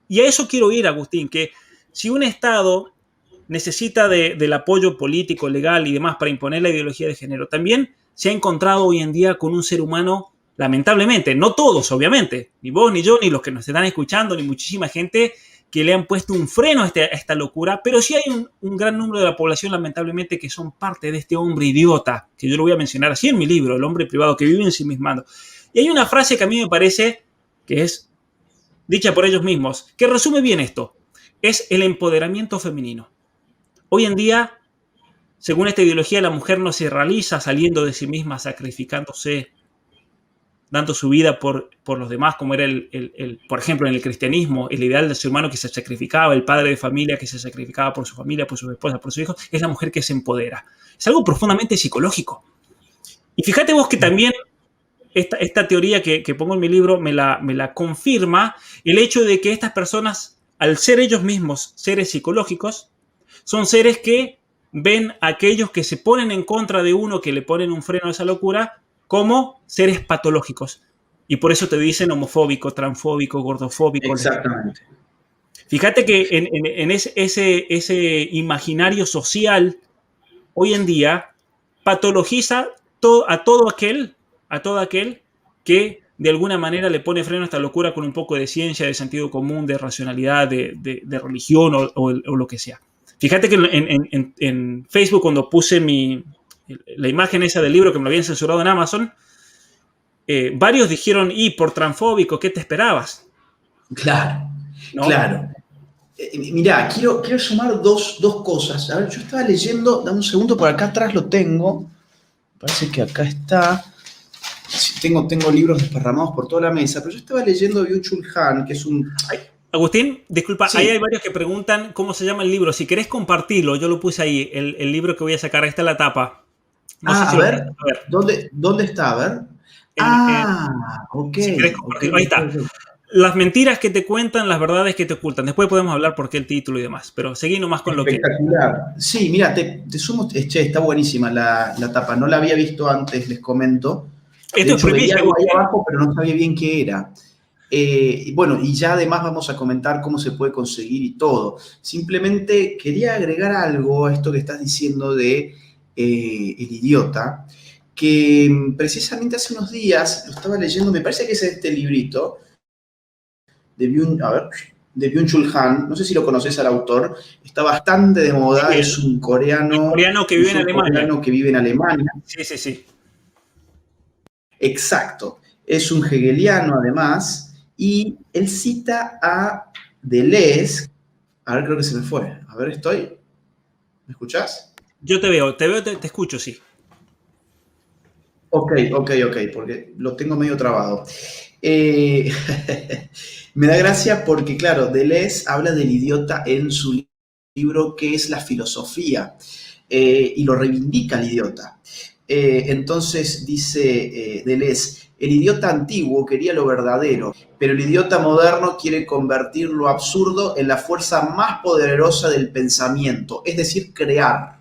Y a eso quiero ir, Agustín, que si un Estado necesita del apoyo político, legal y demás para imponer la ideología de género, también se ha encontrado hoy en día con un ser humano, lamentablemente, no todos, obviamente, ni vos, ni yo, ni los que nos están escuchando, ni muchísima gente que le han puesto un freno a esta locura, pero sí hay un gran número de la población, lamentablemente, que son parte de este hombre idiota, que yo lo voy a mencionar así en mi libro, El hombre privado, que vive ensimismado. Y hay una frase que a mí me parece que es dicha por ellos mismos, que resume bien esto, es el empoderamiento femenino. Hoy en día, según esta ideología, la mujer no se realiza saliendo de sí misma, sacrificándose, dando su vida por los demás, como era, por ejemplo, en el cristianismo, el ideal del ser humano que se sacrificaba, el padre de familia que se sacrificaba por su familia, por sus esposas, por sus hijos, es la mujer que se empodera. Es algo profundamente psicológico. Y fíjate vos que también esta teoría que pongo en mi libro me la confirma el hecho de que estas personas, al ser ellos mismos seres psicológicos, son seres que ven a aquellos que se ponen en contra de uno, que le ponen un freno a esa locura, como seres patológicos. Y por eso te dicen homofóbico, transfóbico, gordofóbico. Exactamente. Fíjate que en ese imaginario social, hoy en día, patologiza a todo aquel que de alguna manera le pone freno a esta locura con un poco de ciencia, de sentido común, de racionalidad, de religión o lo que sea. Fíjate que en Facebook, cuando puse la imagen esa del libro que me lo habían censurado en Amazon, varios dijeron, y por transfóbico, ¿qué te esperabas? Claro, ¿No? claro. Mirá, quiero sumar dos cosas. A ver, yo estaba leyendo, dame un segundo, por acá atrás lo tengo. Parece que acá está. Sí, tengo libros desparramados por toda la mesa, pero yo estaba leyendo Byung-Chul Han, que es un... Agustín, disculpa, Sí. ahí hay varios que preguntan cómo se llama el libro. Si querés compartirlo, yo lo puse ahí, el libro que voy a sacar, ahí está la tapa. No sé si a ver, ¿dónde está? A ver. Ok. Si querés compartirlo, ahí está. Las mentiras que te cuentan, las verdades que te ocultan. Después podemos hablar por qué el título y demás, pero seguí nomás con lo que... Espectacular. Sí, mira, te sumo, está buenísima la tapa, no la había visto antes, les comento. Esto es veía primicia, algo ahí abajo, pero no sabía bien qué era. Bueno, y ya además vamos a comentar cómo se puede conseguir y todo. Simplemente quería agregar algo a esto que estás diciendo de El idiota, que precisamente hace unos días lo estaba leyendo, me parece que es este librito de Byung-Chul Han, no sé si lo conoces al autor, está bastante de moda, sí, es un coreano, que vive en Alemania. Coreano que vive en Alemania. Sí. Exacto, es un hegeliano además, y él cita a Deleuze, a ver, creo que se me fue, a ver, ¿me escuchás? Yo te veo, te escucho, sí. Ok, porque lo tengo medio trabado. Me da gracia porque, claro, Deleuze habla del idiota en su libro ¿Qué es la filosofía? Y lo reivindica el idiota. Entonces dice Deleuze, el idiota antiguo quería lo verdadero, pero el idiota moderno quiere convertir lo absurdo en la fuerza más poderosa del pensamiento, es decir, crear.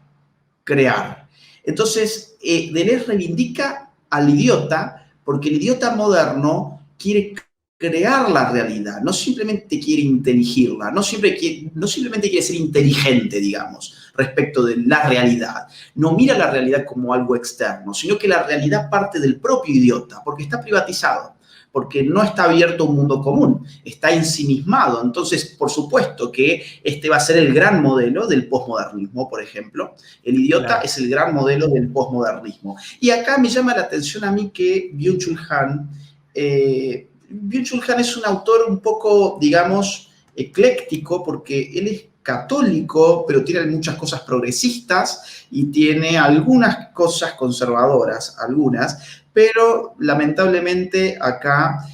Entonces, Deleuze reivindica al idiota porque el idiota moderno quiere crear la realidad, no simplemente quiere inteligirla, no simplemente quiere ser inteligente, digamos, respecto de la realidad. No mira la realidad como algo externo, sino que la realidad parte del propio idiota, porque está privatizado, porque no está abierto a un mundo común, está ensimismado. Entonces, por supuesto que este va a ser el gran modelo del posmodernismo, por ejemplo. El idiota es el gran modelo del posmodernismo. Y acá me llama la atención a mí que Byung-Chul Han es un autor un poco, digamos, ecléctico, porque él es católico, pero tiene muchas cosas progresistas y tiene algunas cosas conservadoras, pero lamentablemente acá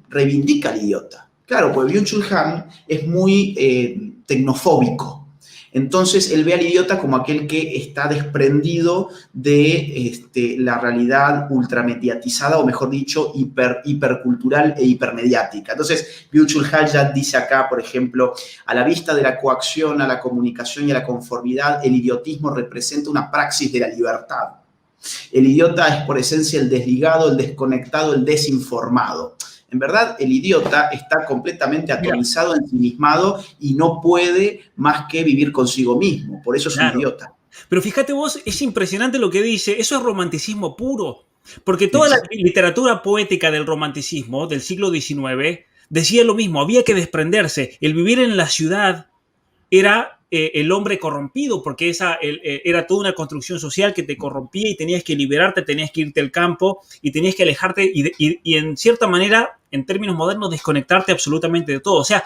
reivindica al idiota. Claro, pues Byung-Chul Han es muy tecnofóbico. Entonces, él ve al idiota como aquel que está desprendido de la realidad ultramediatizada, o mejor dicho, hipercultural e hipermediática. Entonces, Byung-Chul Han ya dice acá, por ejemplo, a la vista de la coacción, a la comunicación y a la conformidad, el idiotismo representa una praxis de la libertad. El idiota es por esencia el desligado, el desconectado, el desinformado. En verdad, el idiota está completamente atomizado, ensimismado y no puede más que vivir consigo mismo. Por eso es un Claro. idiota. Pero fíjate vos, es impresionante lo que dice, eso es romanticismo puro, porque toda la Exacto. literatura poética del romanticismo del siglo XIX decía lo mismo, había que desprenderse, el vivir en la ciudad era el hombre corrompido, porque era toda una construcción social que te corrompía y tenías que liberarte, tenías que irte al campo y tenías que alejarte y en cierta manera, en términos modernos, desconectarte absolutamente de todo. O sea,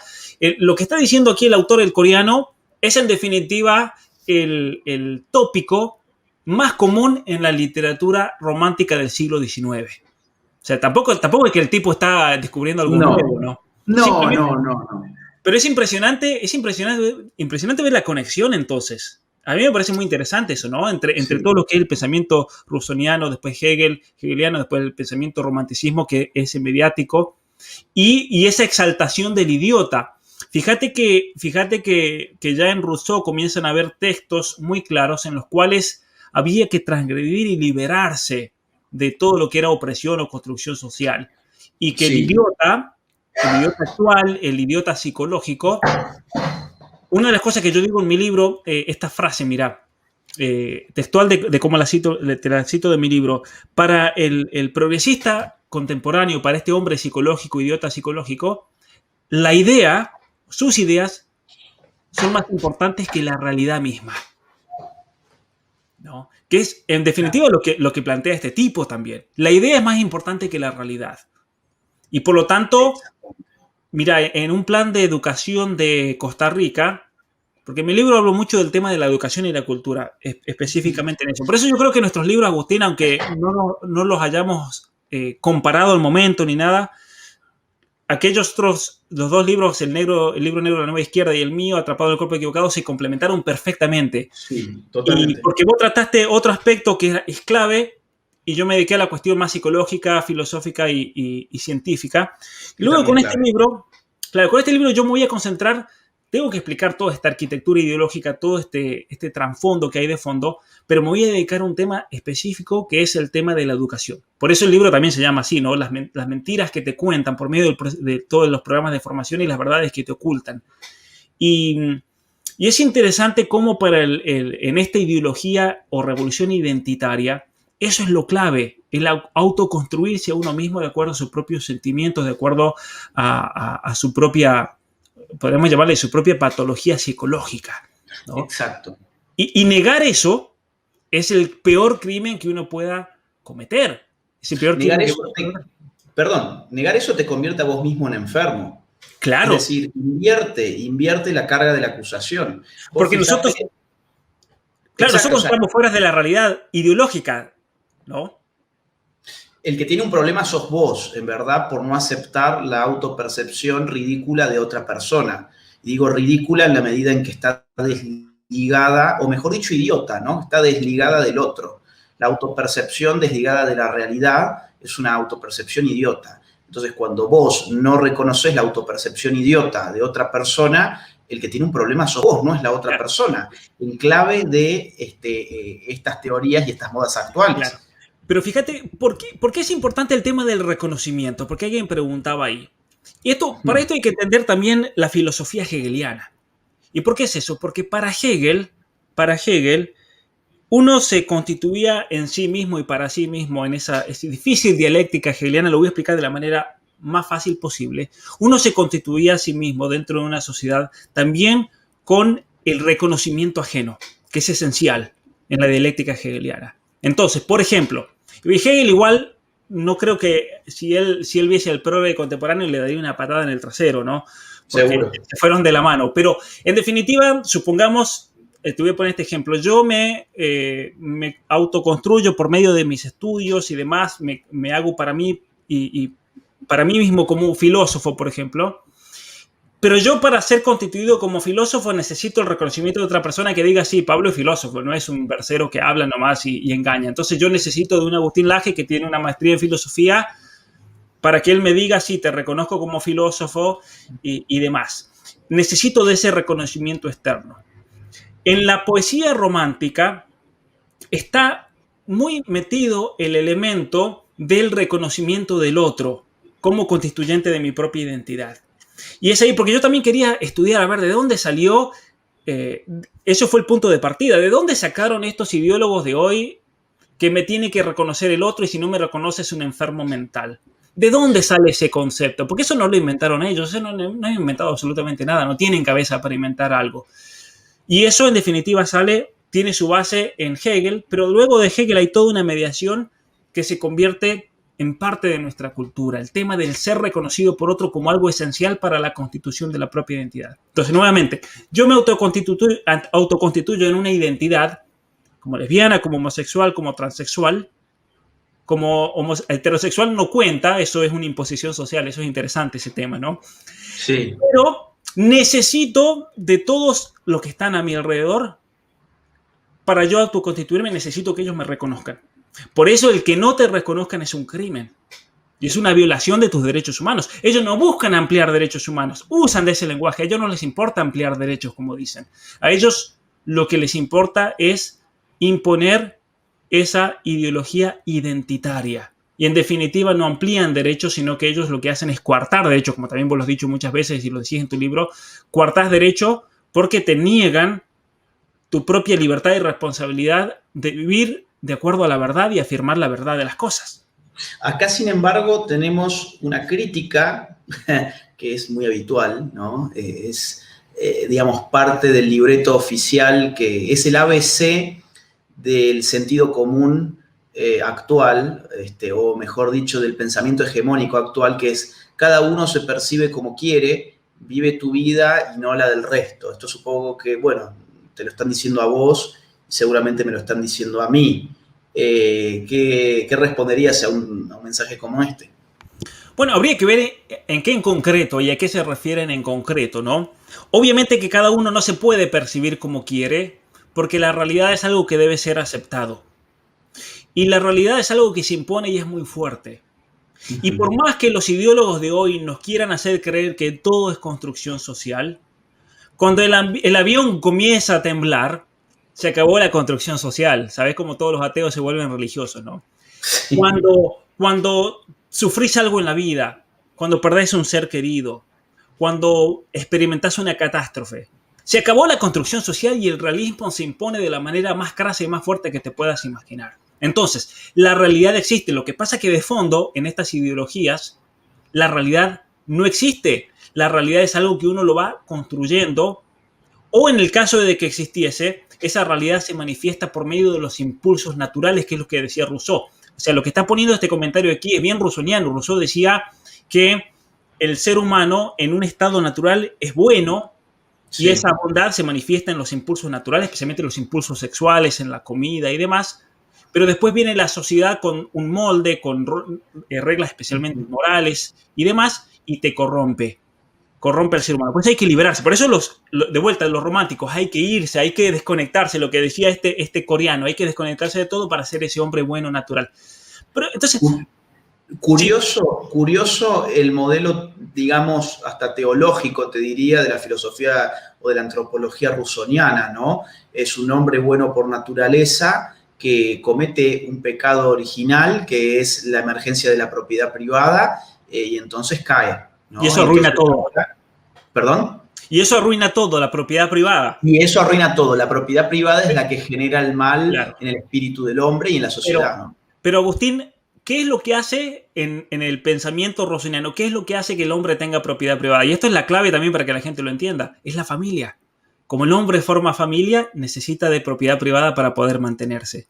lo que está diciendo aquí el autor, el coreano, es en definitiva el tópico más común en la literatura romántica del siglo XIX. O sea, tampoco es que el tipo está descubriendo algo nuevo, No, ¿no? no, Simplemente, no, no, no. pero es impresionante ver la conexión entonces. A mí me parece muy interesante eso, ¿no? Entre todo Sí, lo que es el pensamiento rusoniano, después hegeliano, después el pensamiento romanticismo, que es mediático, y esa exaltación del idiota. Fíjate que ya en Rousseau comienzan a haber textos muy claros en los cuales había que transgredir y liberarse de todo lo que era opresión o construcción social. Y que sí, el idiota actual, el idiota psicológico, una de las cosas que yo digo en mi libro, esta frase, mira, textual de cómo te la cito de mi libro, para el progresista contemporáneo, para este hombre psicológico, idiota psicológico, la idea, sus ideas, son más importantes que la realidad misma, ¿no? Que es, en definitiva, lo que plantea este tipo también. La idea es más importante que la realidad. Y por lo tanto, mira, en un plan de educación de Costa Rica, porque en mi libro hablo mucho del tema de la educación y la cultura, específicamente en eso. Por eso yo creo que nuestros libros, Agustín, aunque no los hayamos comparado al momento ni nada, aquellos otros, los dos libros, el libro negro de la nueva izquierda y el mío, Atrapado en el cuerpo equivocado, se complementaron perfectamente. sí, Y totalmente. porque vos trataste otro aspecto que es clave, y yo me dediqué a la cuestión más psicológica, filosófica y científica. Y Que luego también con es este clave. libro, claro, con este libro yo me voy a concentrar, tengo que explicar toda esta arquitectura ideológica, todo este trasfondo que hay de fondo, pero me voy a dedicar a un tema específico que es el tema de la educación. Por eso el libro también se llama así, ¿no? Las mentiras que te cuentan por medio de todos los programas de formación y las verdades que te ocultan. Y, y es interesante cómo en esta ideología o revolución identitaria, eso es lo clave, el autoconstruirse a uno mismo de acuerdo a sus propios sentimientos, de acuerdo a su propia, podemos llamarle su propia patología psicológica, ¿no? Exacto. Y negar eso es el peor crimen que uno pueda cometer. Es el peor Negar crimen que eso uno pueda te, cometer. perdón, negar eso te convierte a vos mismo en enfermo. Es Claro, decir, invierte la carga de la acusación. Vos porque fijate, exacto, o nosotros sea, estamos fuera de la realidad ideológica, ¿no? el que tiene un problema sos vos, en verdad, por no aceptar la autopercepción ridícula de otra persona. Y digo ridícula en la medida en que está desligada, o mejor dicho, idiota, ¿no? Está desligada del otro. La autopercepción desligada de la realidad es una autopercepción idiota. Entonces, cuando vos no reconoces la autopercepción idiota de otra persona, el que tiene un problema sos vos, no es la otra Claro, persona. En clave de estas teorías y estas modas claro. actuales. Pero fíjate, ¿por qué es importante el tema del reconocimiento? Porque alguien preguntaba ahí. Y para esto hay que entender también la filosofía hegeliana. ¿Y por qué es eso? Porque para Hegel, uno se constituía en sí mismo y para sí mismo en esa difícil dialéctica hegeliana, lo voy a explicar de la manera más fácil posible. Uno se constituía a sí mismo dentro de una sociedad también con el reconocimiento ajeno, que es esencial en la dialéctica hegeliana. Entonces, por ejemplo, Hegel igual no creo que si él viese al progre contemporáneo le daría una patada en el trasero, ¿no? Porque Seguro. se fueron de la mano. Pero en definitiva, supongamos, te voy a poner este ejemplo, yo me autoconstruyo por medio de mis estudios y demás, me hago para mí y para mí mismo como un filósofo, por ejemplo. Pero yo para ser constituido como filósofo necesito el reconocimiento de otra persona que diga, sí, Pablo es filósofo, no es un versero que habla nomás y engaña. Entonces yo necesito de un Agustín Laje que tiene una maestría en filosofía para que él me diga, sí, te reconozco como filósofo y demás. Necesito de ese reconocimiento externo. En la poesía romántica está muy metido el elemento del reconocimiento del otro. como constituyente de mi propia identidad. Y es ahí porque yo también quería estudiar, a ver, ¿de dónde salió? Eso fue el punto de partida. ¿De dónde sacaron estos ideólogos de hoy que me tiene que reconocer el otro y si no me reconoce es un enfermo mental? ¿De dónde sale ese concepto? Porque eso no lo inventaron ellos, eso no han inventado absolutamente nada, no tienen cabeza para inventar algo. Y eso en definitiva tiene su base en Hegel, pero luego de Hegel hay toda una mediación que se convierte en parte de nuestra cultura, el tema del ser reconocido por otro como algo esencial para la constitución de la propia identidad. Entonces, nuevamente, yo me autoconstituyo en una identidad como lesbiana, como homosexual, como transexual. Como heterosexual no cuenta, eso es una imposición social, eso es interesante ese tema, ¿no? Sí. Pero necesito de todos los que están a mi alrededor, para yo autoconstituirme, necesito que ellos me reconozcan. Por eso el que no te reconozcan es un crimen. Y es una violación de tus derechos humanos. Ellos no buscan ampliar derechos humanos, usan de ese lenguaje. A ellos no les importa ampliar derechos, como dicen. A ellos lo que les importa es imponer esa ideología identitaria. Y en definitiva no amplían derechos, sino que ellos lo que hacen es coartar derechos, como también vos lo has dicho muchas veces y lo decís en tu libro, coartás derecho porque te niegan tu propia libertad y responsabilidad de vivir de acuerdo a la verdad y afirmar la verdad de las cosas. Acá, sin embargo, tenemos una crítica que es muy habitual, ¿no? Digamos, parte del libreto oficial, que es el ABC del sentido común actual, o mejor dicho, del pensamiento hegemónico actual, que es cada uno se percibe como quiere, vive tu vida y no la del resto. Esto supongo que, bueno, te lo están diciendo a vos y seguramente me lo están diciendo a mí. ¿Qué responderías a un mensaje como este? Bueno, habría que ver en qué en concreto y a qué se refieren en concreto, ¿no? Obviamente que cada uno no se puede percibir como quiere, porque la realidad es algo que debe ser aceptado. Y la realidad es algo que se impone y es muy fuerte. Y por más que los ideólogos de hoy nos quieran hacer creer que todo es construcción social, cuando el avión comienza a temblar, se acabó la construcción social. ¿Sabes cómo todos los ateos se vuelven religiosos, no? Sí. Cuando sufrís algo en la vida, cuando perdés un ser querido, cuando experimentás una catástrofe, se acabó la construcción social y el realismo se impone de la manera más crasa y más fuerte que te puedas imaginar. Entonces, la realidad existe. Lo que pasa es que de fondo, en estas ideologías, la realidad no existe. La realidad es algo que uno lo va construyendo, o en el caso de que existiese, esa realidad se manifiesta por medio de los impulsos naturales, que es lo que decía Rousseau. O sea, lo que está poniendo este comentario aquí es bien rousseauiano. Rousseau decía que el ser humano en un estado natural es bueno, sí, y esa bondad se manifiesta en los impulsos naturales, especialmente los impulsos sexuales, en la comida y demás. Pero después viene la sociedad con un molde, con reglas especialmente morales y demás, y te corrompe al ser humano. Pues hay que liberarse. Por eso de vuelta, los románticos, hay que irse, hay que desconectarse, lo que decía este coreano, hay que desconectarse de todo para ser ese hombre bueno, natural. Pero entonces... Curioso el modelo, digamos, hasta teológico, te diría, de la filosofía o de la antropología rusoniana, ¿no? Es un hombre bueno por naturaleza que comete un pecado original, que es la emergencia de la propiedad privada, y entonces cae, ¿no? Y eso arruina todo. ¿Perdón? Y eso arruina todo, la propiedad privada. Y eso arruina todo. La propiedad privada es la que genera el mal, claro, en el espíritu del hombre y en la sociedad, ¿no? Pero Agustín, ¿qué es lo que hace en el pensamiento rousseauiano? ¿Qué es lo que hace que el hombre tenga propiedad privada? Y esto es la clave también para que la gente lo entienda. Es la familia. Como el hombre forma familia, necesita de propiedad privada para poder mantenerse.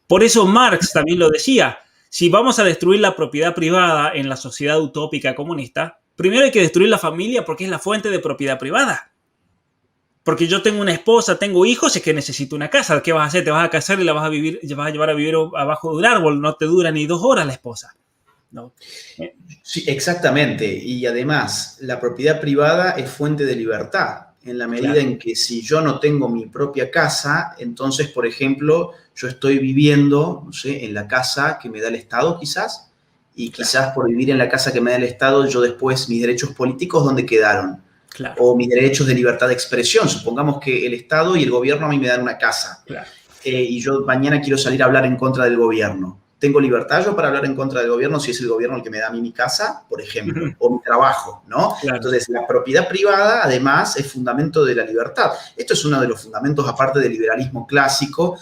Por eso Marx también lo decía. Si vamos a destruir la propiedad privada en la sociedad utópica comunista, primero hay que destruir la familia porque es la fuente de propiedad privada. Porque yo tengo una esposa, tengo hijos, es que necesito una casa. ¿Qué vas a hacer? Te vas a casar y la vas a llevar a vivir abajo de un árbol. No te dura ni 2 horas la esposa, ¿no? Sí, exactamente. Y además, la propiedad privada es fuente de libertad. En la medida, claro, en que si yo no tengo mi propia casa, entonces, por ejemplo, yo estoy viviendo, no sé, en la casa que me da el Estado quizás, y quizás por vivir en la casa que me da el Estado, yo después, mis derechos políticos, ¿dónde quedaron? Claro. O mis derechos de libertad de expresión. Supongamos que el Estado y el gobierno a mí me dan una casa. Claro. Y yo mañana quiero salir a hablar en contra del gobierno. Tengo libertad yo para hablar en contra del gobierno si es el gobierno el que me da a mí mi casa, por ejemplo, o mi trabajo, ¿no? Claro. Entonces, la propiedad privada, además, es fundamento de la libertad. Esto es uno de los fundamentos, aparte del liberalismo clásico,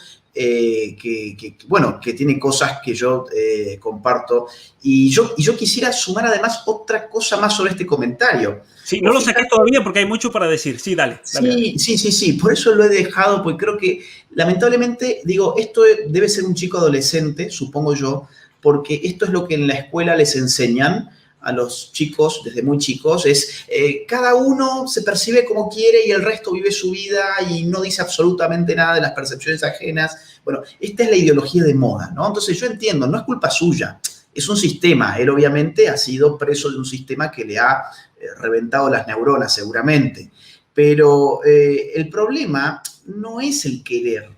bueno, que tiene cosas que yo comparto. Y yo quisiera sumar además otra cosa más sobre este comentario. Sí, no lo saqué todavía porque hay mucho para decir. Sí, dale. Sí. Por eso lo he dejado, porque creo que, lamentablemente, digo, esto debe ser un chico adolescente, supongo yo, porque esto es lo que en la escuela les enseñan a los chicos desde muy chicos, es cada uno se percibe como quiere y el resto vive su vida y no dice absolutamente nada de las percepciones ajenas. Bueno, esta es la ideología de moda, ¿no? Entonces yo entiendo, no es culpa suya, es un sistema. Él obviamente ha sido preso de un sistema que le ha reventado las neuronas seguramente. Pero el problema no es el querer,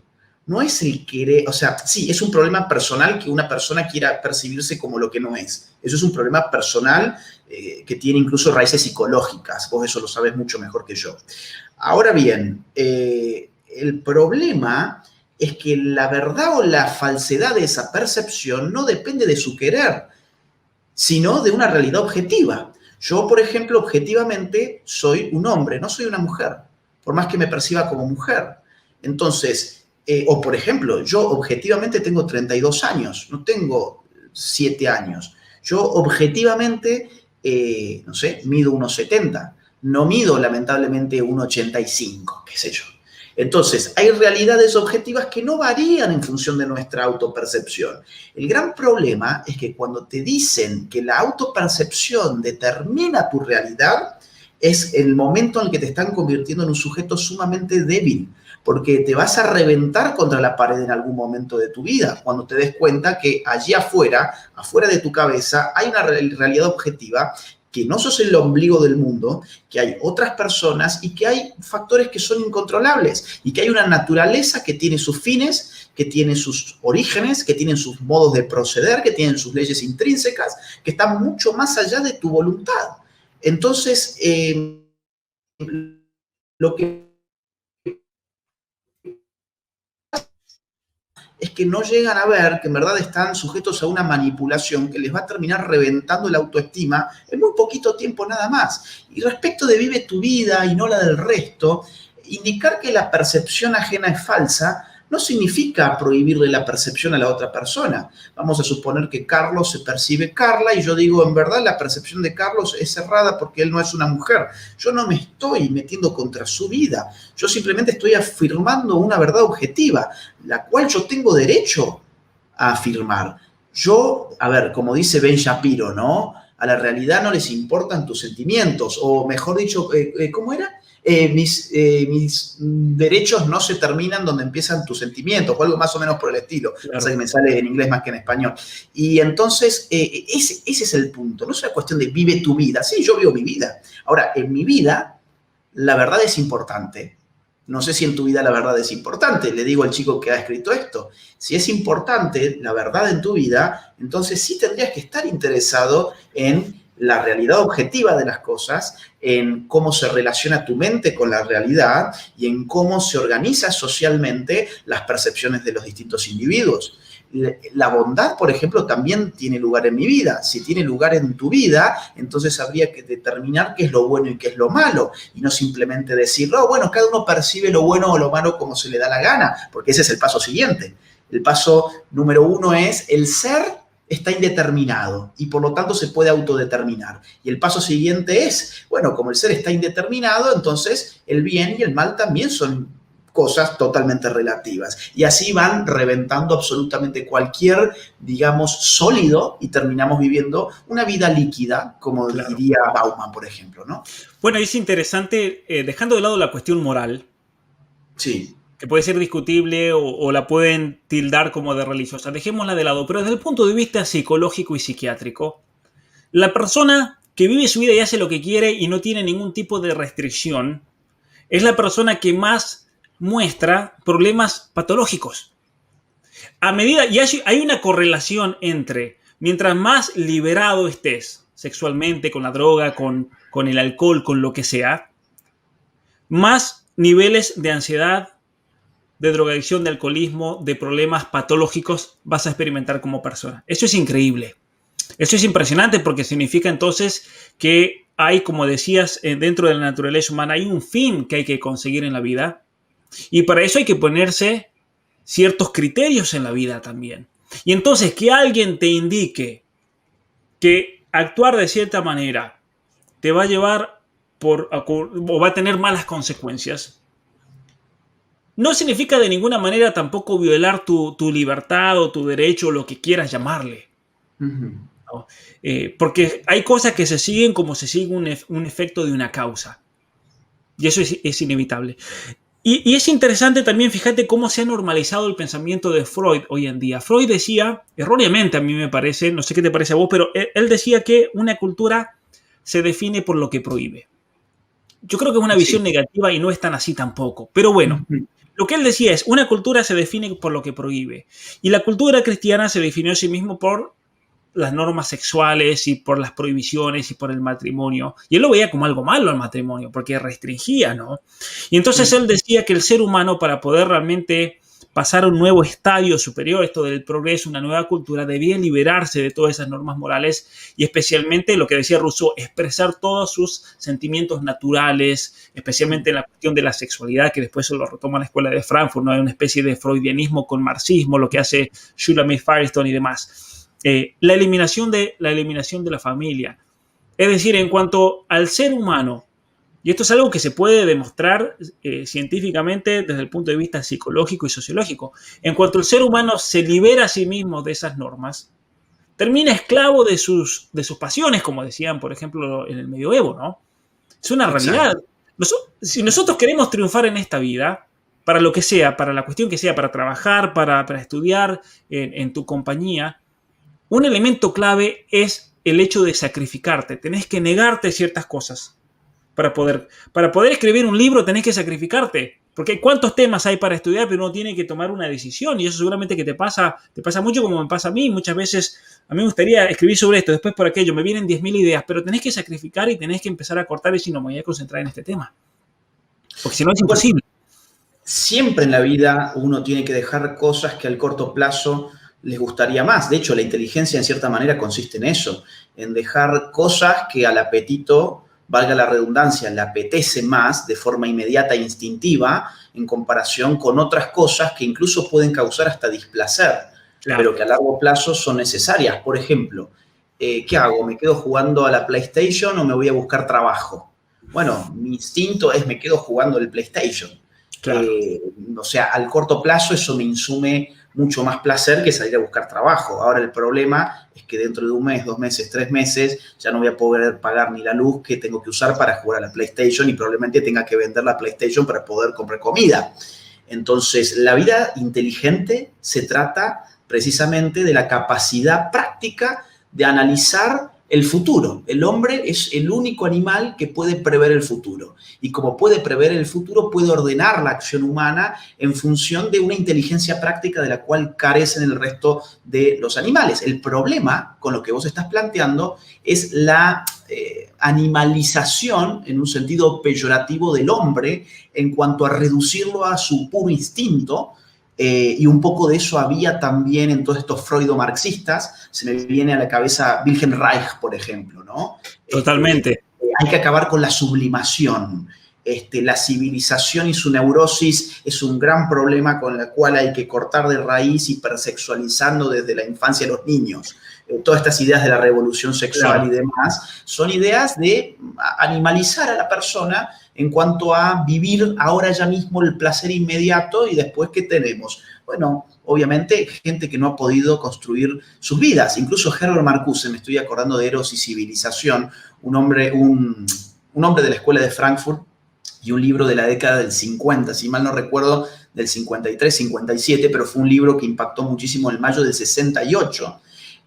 no es el querer, o sea, sí, es un problema personal que una persona quiera percibirse como lo que no es. Eso es un problema personal que tiene incluso raíces psicológicas. Vos eso lo sabes mucho mejor que yo. Ahora bien, el problema es que la verdad o la falsedad de esa percepción no depende de su querer, sino de una realidad objetiva. Yo, por ejemplo, objetivamente soy un hombre, no soy una mujer, por más que me perciba como mujer. Entonces, o por ejemplo, yo objetivamente tengo 32 años, no tengo 7 años. Yo objetivamente, no sé, mido 1,70. No mido, lamentablemente, 1,85, qué sé yo. Entonces, hay realidades objetivas que no varían en función de nuestra autopercepción. El gran problema es que cuando te dicen que la autopercepción determina tu realidad, es el momento en el que te están convirtiendo en un sujeto sumamente débil, porque te vas a reventar contra la pared en algún momento de tu vida, cuando te des cuenta que allí afuera de tu cabeza, hay una realidad objetiva, que no sos el ombligo del mundo, que hay otras personas y que hay factores que son incontrolables y que hay una naturaleza que tiene sus fines, que tiene sus orígenes, que tienen sus modos de proceder, que tienen sus leyes intrínsecas, que están mucho más allá de tu voluntad. Entonces, lo que es que no llegan a ver que en verdad están sujetos a una manipulación que les va a terminar reventando la autoestima en muy poquito tiempo nada más. Y respecto de vive tu vida y no la del resto, indicar que la percepción ajena es falsa no significa prohibirle la percepción a la otra persona. Vamos a suponer que Carlos se percibe Carla y yo digo, en verdad la percepción de Carlos es errada porque él no es una mujer. Yo no me estoy metiendo contra su vida. Yo simplemente estoy afirmando una verdad objetiva, la cual yo tengo derecho a afirmar. Yo, a ver, como dice Ben Shapiro, ¿no? A la realidad no les importan tus sentimientos, o mejor dicho, ¿cómo era? Mis derechos no se terminan donde empiezan tus sentimientos, o algo más o menos por el estilo. Claro. O sea que me sale en inglés más que en español. Y entonces, ese es el punto. No es una cuestión de vive tu vida. Sí, yo vivo mi vida. Ahora, en mi vida, la verdad es importante. No sé si en tu vida la verdad es importante. Le digo al chico que ha escrito esto. Si es importante la verdad en tu vida, entonces sí tendrías que estar interesado en la realidad objetiva de las cosas, en cómo se relaciona tu mente con la realidad y en cómo se organiza socialmente las percepciones de los distintos individuos. La bondad, por ejemplo, también tiene lugar en mi vida. Si tiene lugar en tu vida, entonces habría que determinar qué es lo bueno y qué es lo malo, y no simplemente decir, oh, bueno, cada uno percibe lo bueno o lo malo como se le da la gana, porque ese es el paso siguiente. El paso número 1 es el ser está indeterminado y por lo tanto se puede autodeterminar. Y el paso siguiente es, bueno, como el ser está indeterminado, entonces el bien y el mal también son cosas totalmente relativas. Y así van reventando absolutamente cualquier, digamos, sólido y terminamos viviendo una vida líquida, como claro. Diría Bauman, por ejemplo, ¿no? Bueno, es interesante, dejando de lado la cuestión moral. Sí. Que puede ser discutible o la pueden tildar como de religiosa. Dejémosla de lado, pero desde el punto de vista psicológico y psiquiátrico, la persona que vive su vida y hace lo que quiere y no tiene ningún tipo de restricción, es la persona que más muestra problemas patológicos. A medida, y hay una correlación entre, mientras más liberado estés sexualmente, con la droga, con el alcohol, con lo que sea, más niveles de ansiedad, de drogadicción, de alcoholismo, de problemas patológicos vas a experimentar como persona. Eso es increíble. Eso es impresionante porque significa entonces que hay, como decías, dentro de la naturaleza humana, hay un fin que hay que conseguir en la vida. Y para eso hay que ponerse ciertos criterios en la vida también. Y entonces que alguien te indique que actuar de cierta manera te va a llevar o va a tener malas consecuencias, no significa de ninguna manera tampoco violar tu libertad o tu derecho o lo que quieras llamarle. Ujú. ¿No? Porque hay cosas que se siguen como se sigue un efecto de una causa. Y eso es inevitable. Y es interesante también, fíjate cómo se ha normalizado el pensamiento de Freud hoy en día. Freud decía, erróneamente a mí me parece, no sé qué te parece a vos, pero él decía que una cultura se define por lo que prohíbe. Yo creo que es una Sí. visión negativa y no es tan así tampoco. Pero bueno, Ujú. lo que él decía es, una cultura se define por lo que prohíbe. Y la cultura cristiana se definió a sí mismo por las normas sexuales y por las prohibiciones y por el matrimonio. Y él lo veía como algo malo al matrimonio, porque restringía, ¿no? Y entonces él decía que el ser humano, para poder realmente pasar a un nuevo estadio superior, esto del progreso, una nueva cultura, debía liberarse de todas esas normas morales y especialmente lo que decía Rousseau, expresar todos sus sentimientos naturales, especialmente en la cuestión de la sexualidad, que después se lo retoma la escuela de Frankfurt, ¿no? Hay una especie de freudianismo con marxismo, lo que hace Shulamit Firestone y demás. La eliminación de la familia. Es decir, en cuanto al ser humano, y esto es algo que se puede demostrar científicamente desde el punto de vista psicológico y sociológico, en cuanto el ser humano se libera a sí mismo de esas normas, termina esclavo de sus pasiones, como decían, por ejemplo, en el medioevo, ¿no? Es una realidad. Exacto. Si nosotros queremos triunfar en esta vida, para lo que sea, para la cuestión que sea, para trabajar, para estudiar en tu compañía, un elemento clave es el hecho de sacrificarte. Tenés que negarte ciertas cosas para poder escribir un libro. Tenés que sacrificarte. Porque cuántos temas hay para estudiar, pero uno tiene que tomar una decisión. Y eso seguramente que te pasa mucho como me pasa a mí. Muchas veces a mí me gustaría escribir sobre esto, después por aquello. Me vienen 10.000 ideas, pero tenés que sacrificar y tenés que empezar a cortar y si no me voy a concentrar en este tema. Porque si no es Bueno, imposible. siempre en la vida uno tiene que dejar cosas que al corto plazo les gustaría más. De hecho, la inteligencia en cierta manera consiste en eso, en dejar cosas que al apetito, valga la redundancia, le apetece más de forma inmediata e instintiva en comparación con otras cosas que incluso pueden causar hasta displacer, Claro. pero que a largo plazo son necesarias. Por ejemplo, ¿qué hago? ¿Me quedo jugando a la PlayStation o me voy a buscar trabajo? Bueno, mi instinto es me quedo jugando el PlayStation. Claro. O sea, al corto plazo eso me insume mucho más placer que salir a buscar trabajo. Ahora el problema es que dentro de un mes, 2 meses, 3 meses, ya no voy a poder pagar ni la luz que tengo que usar para jugar a la PlayStation y probablemente tenga que vender la PlayStation para poder comprar comida. Entonces, la vida inteligente se trata precisamente de la capacidad práctica de analizar el futuro. El hombre es el único animal que puede prever el futuro. Y como puede prever el futuro, puede ordenar la acción humana en función de una inteligencia práctica de la cual carecen el resto de los animales. El problema con lo que vos estás planteando es la animalización, en un sentido peyorativo, del hombre en cuanto a reducirlo a su puro instinto. Y un poco de eso había también en todos estos freudo-marxistas. Se me viene a la cabeza Wilhelm Reich, por ejemplo, ¿no? Totalmente. Hay que acabar con la sublimación. La civilización y su neurosis es un gran problema con el cual hay que cortar de raíz, hipersexualizando desde la infancia a los niños. Todas estas ideas de la revolución sexual Claro. y demás son ideas de animalizar a la persona en cuanto a vivir ahora ya mismo el placer inmediato y después ¿qué tenemos? Bueno, obviamente gente que no ha podido construir sus vidas. Incluso Herbert Marcuse, me estoy acordando de Eros y Civilización, un hombre de la escuela de Frankfurt y un libro de la década del 50, si mal no recuerdo, del 53, 57, pero fue un libro que impactó muchísimo en mayo del 68.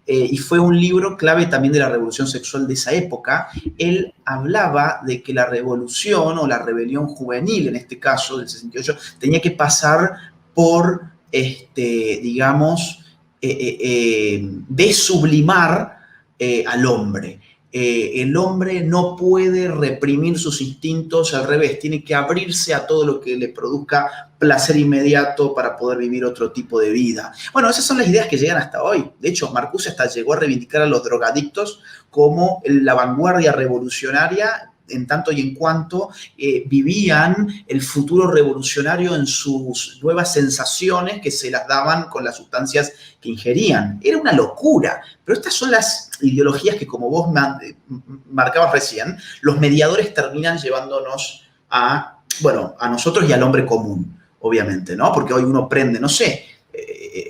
Y fue un libro clave también de la revolución sexual de esa época. Él hablaba de que la revolución o la rebelión juvenil, en este caso del 68, tenía que pasar por, digamos, desublimar al hombre. El hombre no puede reprimir sus instintos, al revés, tiene que abrirse a todo lo que le produzca placer inmediato para poder vivir otro tipo de vida. Bueno, esas son las ideas que llegan hasta hoy. De hecho, Marcuse hasta llegó a reivindicar a los drogadictos como la vanguardia revolucionaria en tanto y en cuanto vivían el futuro revolucionario en sus nuevas sensaciones que se las daban con las sustancias que ingerían. Era una locura, pero estas son las ideologías que, como vos marcabas recién, los mediadores terminan llevándonos a, bueno, a nosotros y al hombre común, obviamente, ¿no? Porque hoy uno prende, no sé,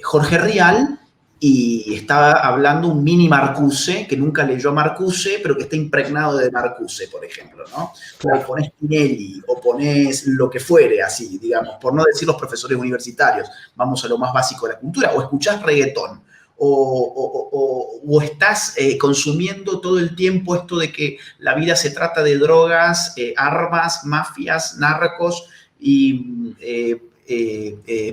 Jorge Rial, y estaba hablando un mini Marcuse, que nunca leyó a Marcuse, pero que está impregnado de Marcuse, por ejemplo, ¿no? Claro. O ponés Tinelli, o ponés lo que fuere, así, digamos, por no decir los profesores universitarios, vamos a lo más básico de la cultura, o escuchás reggaetón, o estás consumiendo todo el tiempo esto de que la vida se trata de drogas, armas, mafias, narcos y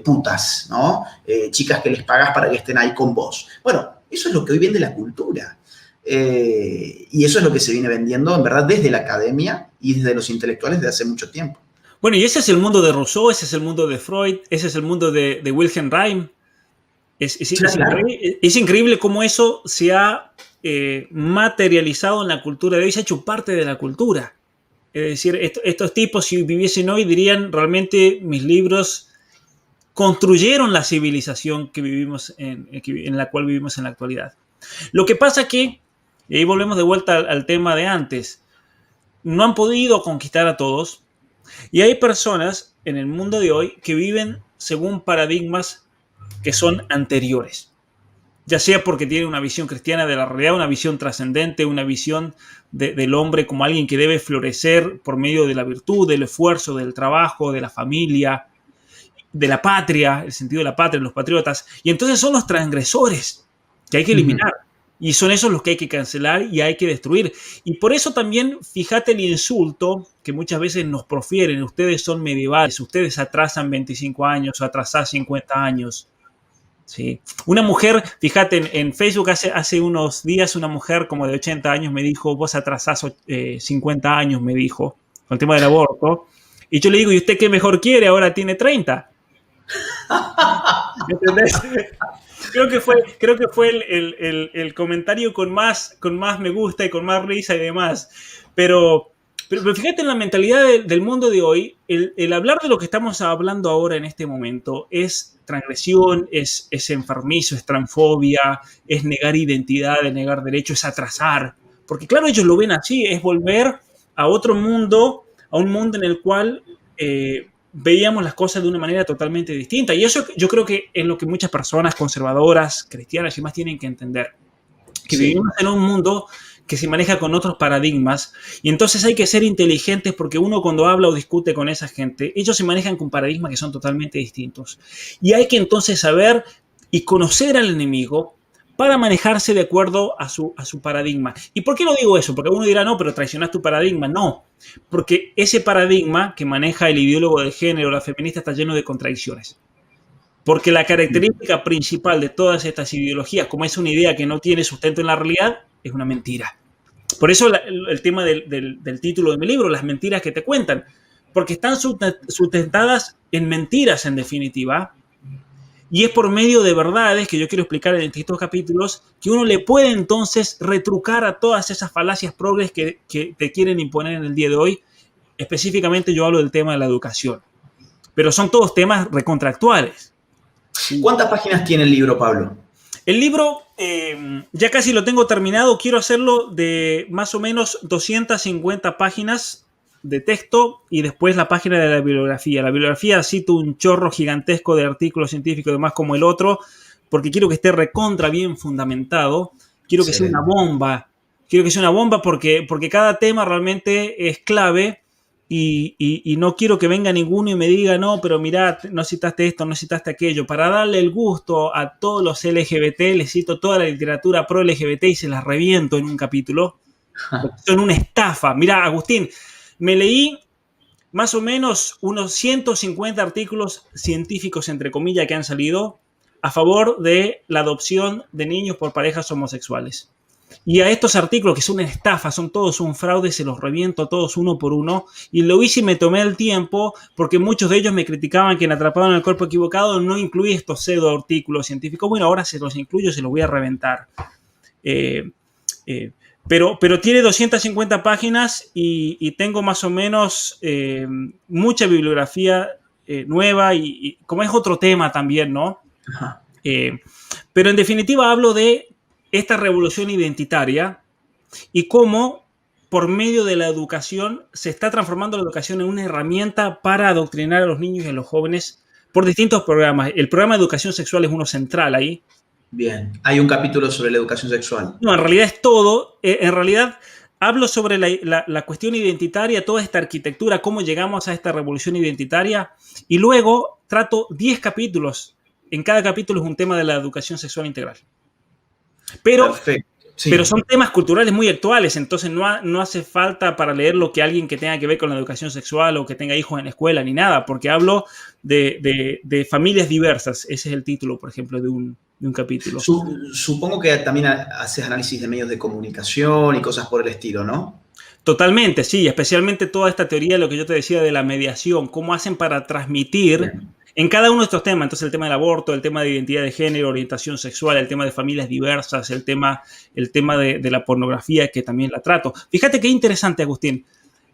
putas, ¿no? Chicas que les pagas para que estén ahí con vos. Bueno, eso es lo que hoy vende la cultura. Y eso es lo que se viene vendiendo, en verdad, desde la academia y desde los intelectuales desde hace mucho tiempo. Bueno, y ese es el mundo de Rousseau, ese es el mundo de Freud, ese es el mundo de Wilhelm Reich. Es increíble cómo eso se ha materializado en la cultura de hoy, se ha hecho parte de la cultura. Es decir, estos tipos, si viviesen hoy, dirían realmente mis libros construyeron la civilización que vivimos en la cual vivimos en la actualidad. Lo que pasa que, y ahí volvemos de vuelta al tema de antes, no han podido conquistar a todos y hay personas en el mundo de hoy que viven según paradigmas que son anteriores. Ya sea porque tiene una visión cristiana de la realidad, una visión trascendente, una visión del hombre como alguien que debe florecer por medio de la virtud, del esfuerzo, del trabajo, de la familia, de la patria, el sentido de la patria, los patriotas. Y entonces son los transgresores que hay que eliminar. Y son esos los que hay que cancelar y hay que destruir. Y por eso también, fíjate el insulto que muchas veces nos profieren. Ustedes son medievales, ustedes atrasan 25 años o atrasan 50 años. Sí. Una mujer, fíjate, en Facebook hace unos días una mujer como de 80 años me dijo, vos atrasás 50 años, me dijo, con el tema del aborto. Y yo le digo, ¿y usted qué mejor quiere? Ahora tiene 30. ¿Entendés? Creo que fue el comentario con más me gusta y con más risa y demás. Pero fíjate en la mentalidad del mundo de hoy, el hablar de lo que estamos hablando ahora en este momento es transgresión, es enfermizo, es transfobia, es negar identidad, es negar derechos, es atrasar. Porque claro, ellos lo ven así, es volver a otro mundo, a un mundo en el cual veíamos las cosas de una manera totalmente distinta. Y eso yo creo que es lo que muchas personas conservadoras, cristianas y más tienen que entender. Que vivimos en un mundo que se maneja con otros paradigmas y entonces hay que ser inteligentes porque uno cuando habla o discute con esa gente, ellos se manejan con paradigmas que son totalmente distintos. Y hay que entonces saber y conocer al enemigo para manejarse de acuerdo a su paradigma. ¿Y por qué no digo eso? Porque uno dirá, no, pero traicionas tu paradigma. No, porque ese paradigma que maneja el ideólogo del género, la feminista, está lleno de contradicciones. Porque la característica principal de todas estas ideologías, como es una idea que no tiene sustento en la realidad, es una mentira. Por eso el tema del título de mi libro, las mentiras que te cuentan, porque están sustentadas en mentiras en definitiva, y es por medio de verdades que yo quiero explicar en estos capítulos que uno le puede entonces retrucar a todas esas falacias progres que te quieren imponer en el día de hoy. Específicamente yo hablo del tema de la educación, pero son todos temas recontractuales. ¿Cuántas páginas tiene el libro, Pablo? El libro ya casi lo tengo terminado. Quiero hacerlo de más o menos 250 páginas de texto y después la página de la bibliografía. La bibliografía cito un chorro gigantesco de artículos científicos y demás como el otro, porque quiero que esté recontra bien fundamentado. Quiero que sea una bomba. Quiero que sea una bomba porque cada tema realmente es clave. Y no quiero que venga ninguno y me diga, no, pero mirá, no citaste esto, no citaste aquello. Para darle el gusto a todos los LGBT, les cito toda la literatura pro LGBT y se las reviento en un capítulo. Son una estafa. Mirá, Agustín, me leí más o menos unos 150 artículos científicos, entre comillas, que han salido a favor de la adopción de niños por parejas homosexuales. Y a estos artículos, que son una estafa, son todos un fraude, se los reviento todos uno por uno. Y lo hice y me tomé el tiempo, porque muchos de ellos me criticaban que en Atrapado en el Cuerpo Equivocado no incluí estos pseudo artículos científicos. Bueno, ahora se los incluyo, se los voy a reventar. Eh, eh, pero tiene 250 páginas y tengo más o menos mucha bibliografía nueva y como es otro tema también, ¿no? Pero en definitiva hablo de esta revolución identitaria y cómo por medio de la educación se está transformando la educación en una herramienta para adoctrinar a los niños y a los jóvenes por distintos programas. El programa de educación sexual es uno central ahí. Bien, hay un capítulo sobre la educación sexual. No, en realidad es todo. En realidad hablo sobre la cuestión identitaria, toda esta arquitectura, cómo llegamos a esta revolución identitaria y luego trato 10 capítulos. En cada capítulo es un tema de la educación sexual integral. Perfecto. Sí. Pero son temas culturales muy actuales, entonces no hace falta para leerlo que alguien que tenga que ver con la educación sexual o que tenga hijos en la escuela ni nada, porque hablo de familias diversas. Ese es el título, por ejemplo, de un capítulo. Supongo que también haces análisis de medios de comunicación y cosas por el estilo, ¿no? Totalmente, sí, especialmente toda esta teoría, lo que yo te decía de la mediación, cómo hacen para transmitir... Bien. En cada uno de estos temas, entonces el tema del aborto, el tema de identidad de género, orientación sexual, el tema de familias diversas, el tema de la pornografía, que también la trato. Fíjate qué interesante, Agustín.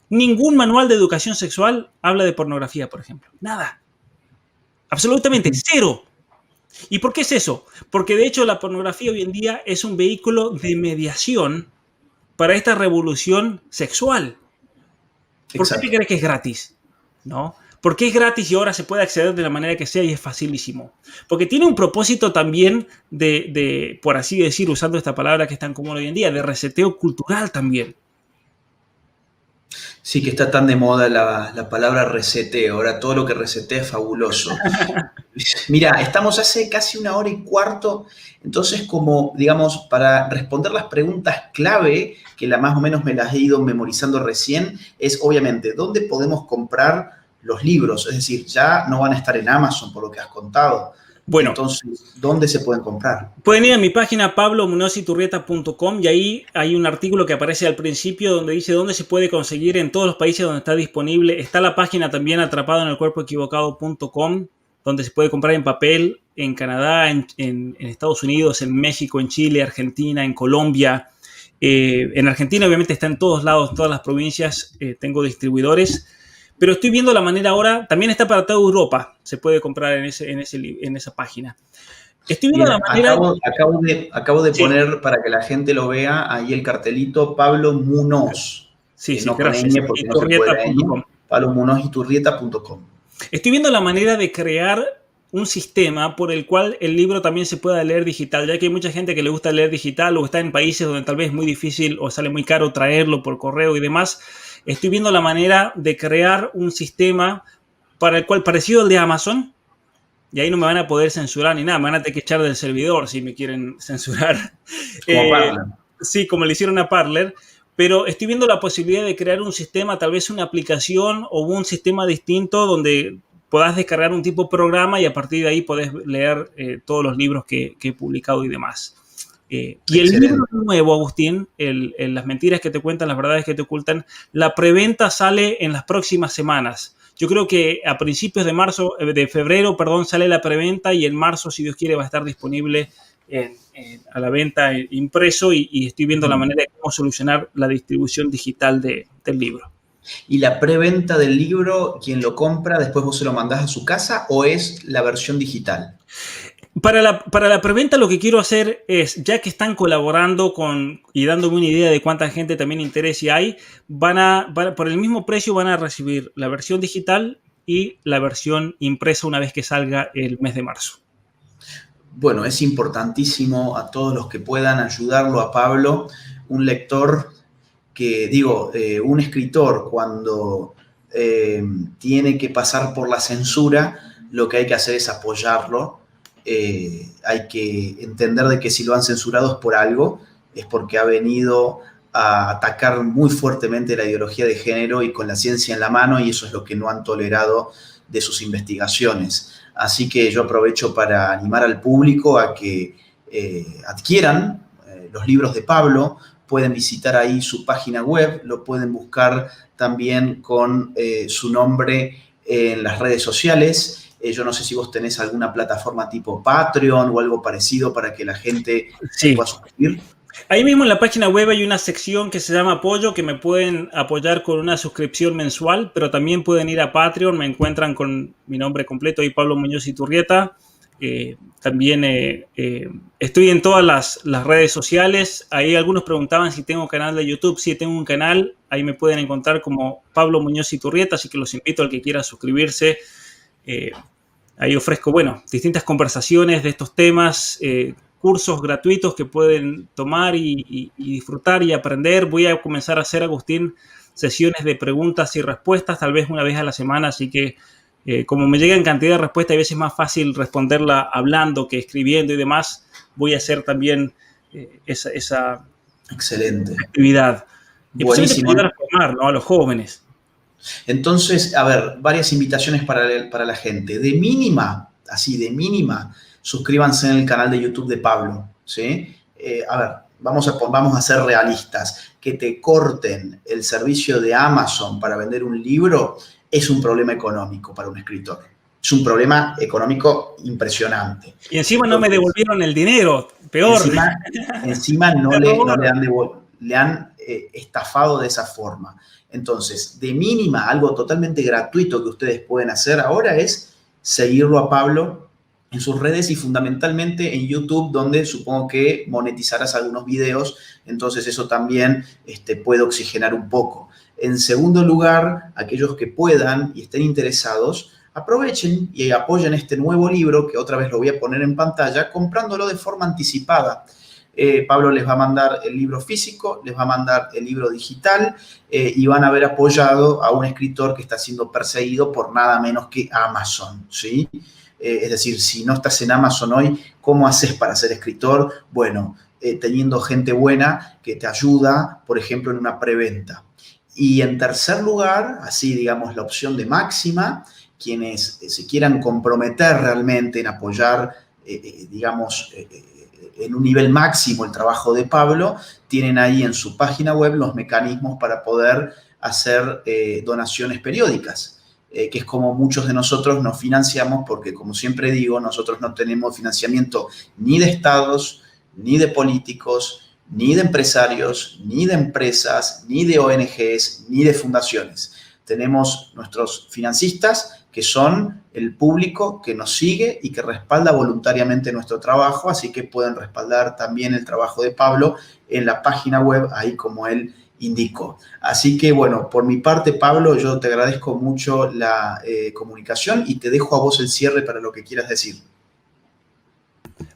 Ningún manual de educación sexual habla de pornografía, por ejemplo. Nada. Absolutamente cero. ¿Y por qué es eso? Porque de hecho la pornografía hoy en día es un vehículo de mediación para esta revolución sexual. ¿Por qué te crees que es gratis? ¿No? Porque es gratis y ahora se puede acceder de la manera que sea y es facilísimo. Porque tiene un propósito también de, por así decir, usando esta palabra que es tan común hoy en día, de reseteo cultural también. Sí, que está tan de moda la palabra reseteo. Ahora todo lo que resetea es fabuloso. Mira, estamos hace casi 1 hora y cuarto, entonces como, digamos, para responder las preguntas clave, que más o menos me las he ido memorizando recién, es obviamente, ¿dónde podemos comprar los libros? Es decir, ya no van a estar en Amazon, por lo que has contado. Bueno, entonces, ¿dónde se pueden comprar? Pueden ir a mi página pablomunoziturrieta.com y ahí hay un artículo que aparece al principio donde dice dónde se puede conseguir en todos los países donde está disponible. Está la página también atrapadoenelcuerpoequivocado.com, donde se puede comprar en papel en Canadá, en Estados Unidos, en México, en Chile, Argentina, en Colombia. En Argentina obviamente está en todos lados, en todas las provincias, tengo distribuidores. Pero estoy viendo la manera ahora, también está para toda Europa, se puede comprar en esa página. Estoy viendo la manera... Acabo de poner, para que la gente lo vea, ahí el cartelito Pablo Munoz. Sí, no gracias. Con ñ, porque no se puede, pablomunoziturrieta.com. Estoy viendo la manera de crear un sistema por el cual el libro también se pueda leer digital, ya que hay mucha gente que le gusta leer digital o está en países donde tal vez es muy difícil o sale muy caro traerlo por correo y demás. Estoy viendo la manera de crear un sistema para el cual, parecido al de Amazon, y ahí no me van a poder censurar ni nada, me van a tener que echar del servidor si me quieren censurar. Como Parler. Sí, como le hicieron a Parler, pero estoy viendo la posibilidad de crear un sistema, tal vez una aplicación o un sistema distinto donde podás descargar un tipo de programa y a partir de ahí podés leer todos los libros que he publicado y demás. Y el libro nuevo, Agustín, Las mentiras que te cuentan, las verdades que te ocultan, la preventa sale en las próximas semanas. Yo creo que a principios de febrero, sale la preventa y en marzo, si Dios quiere, va a estar disponible a la venta impreso y estoy viendo la manera de cómo solucionar la distribución digital del libro. ¿Y la preventa del libro, quien lo compra, después vos se lo mandás a su casa o es la versión digital? Para la preventa lo que quiero hacer es, ya que están colaborando y dándome una idea de cuánta gente también interés hay, por el mismo precio van a recibir la versión digital y la versión impresa una vez que salga el mes de marzo. Bueno, es importantísimo a todos los que puedan ayudarlo a Pablo, un lector un escritor cuando tiene que pasar por la censura, lo que hay que hacer es apoyarlo. Hay que entender de que si lo han censurado es por algo, es porque ha venido a atacar muy fuertemente la ideología de género y con la ciencia en la mano, y eso es lo que no han tolerado de sus investigaciones. Así que yo aprovecho para animar al público a que adquieran los libros de Pablo, pueden visitar ahí su página web, lo pueden buscar también con su nombre en las redes sociales. Yo no sé si vos tenés alguna plataforma tipo Patreon o algo parecido para que la gente se Sí. pueda suscribir. Ahí mismo en la página web hay una sección que se llama Apoyo, que me pueden apoyar con una suscripción mensual, pero también pueden ir a Patreon, me encuentran con mi nombre completo, ahí Pablo Muñoz Iturrieta. También estoy en todas las redes sociales. Ahí algunos preguntaban si tengo canal de YouTube. Sí, tengo un canal, ahí me pueden encontrar como Pablo Muñoz Iturrieta, así que los invito al que quiera suscribirse. Ahí ofrezco, bueno, distintas conversaciones de estos temas, cursos gratuitos que pueden tomar y disfrutar y aprender. Voy a comenzar a hacer, Agustín, sesiones de preguntas y respuestas, tal vez una vez a la semana, así que como me llega en cantidad de respuestas, a veces es más fácil responderla hablando que escribiendo y demás, voy a hacer también esa Excelente. actividad. Y posiblemente Buenísimo. poder formar, ¿no?, a los jóvenes. Entonces, a ver, varias invitaciones para la gente. De mínima, así, de mínima, suscríbanse en el canal de YouTube de Pablo, ¿sí? A ver, vamos a ser realistas. Que te corten el servicio de Amazon para vender un libro es un problema económico para un escritor. Es un problema económico impresionante. Y encima Entonces, no me devolvieron el dinero, peor. Encima no le han estafado de esa forma. Entonces, de mínima, algo totalmente gratuito que ustedes pueden hacer ahora es seguirlo a Pablo en sus redes y fundamentalmente en YouTube, donde supongo que monetizarás algunos videos, entonces eso también puede oxigenar un poco. En segundo lugar, aquellos que puedan y estén interesados, aprovechen y apoyen este nuevo libro, que otra vez lo voy a poner en pantalla, comprándolo de forma anticipada. Pablo les va a mandar el libro físico, les va a mandar el libro digital y van a haber apoyado a un escritor que está siendo perseguido por nada menos que Amazon, ¿sí? Es decir, si no estás en Amazon hoy, ¿cómo haces para ser escritor? Bueno, teniendo gente buena que te ayuda, por ejemplo, en una preventa. Y en tercer lugar, así digamos la opción de máxima, quienes se quieran comprometer realmente en apoyar, digamos, en un nivel máximo el trabajo de Pablo, tienen ahí en su página web los mecanismos para poder hacer donaciones periódicas, que es como muchos de nosotros nos financiamos, porque como siempre digo, nosotros no tenemos financiamiento ni de estados, ni de políticos, ni de empresarios, ni de empresas, ni de ONGs, ni de fundaciones. Tenemos nuestros financistas, que son el público que nos sigue y que respalda voluntariamente nuestro trabajo, así que pueden respaldar también el trabajo de Pablo en la página web, ahí como él indicó. Así que, bueno, por mi parte, Pablo, yo te agradezco mucho la comunicación y te dejo a vos el cierre para lo que quieras decir.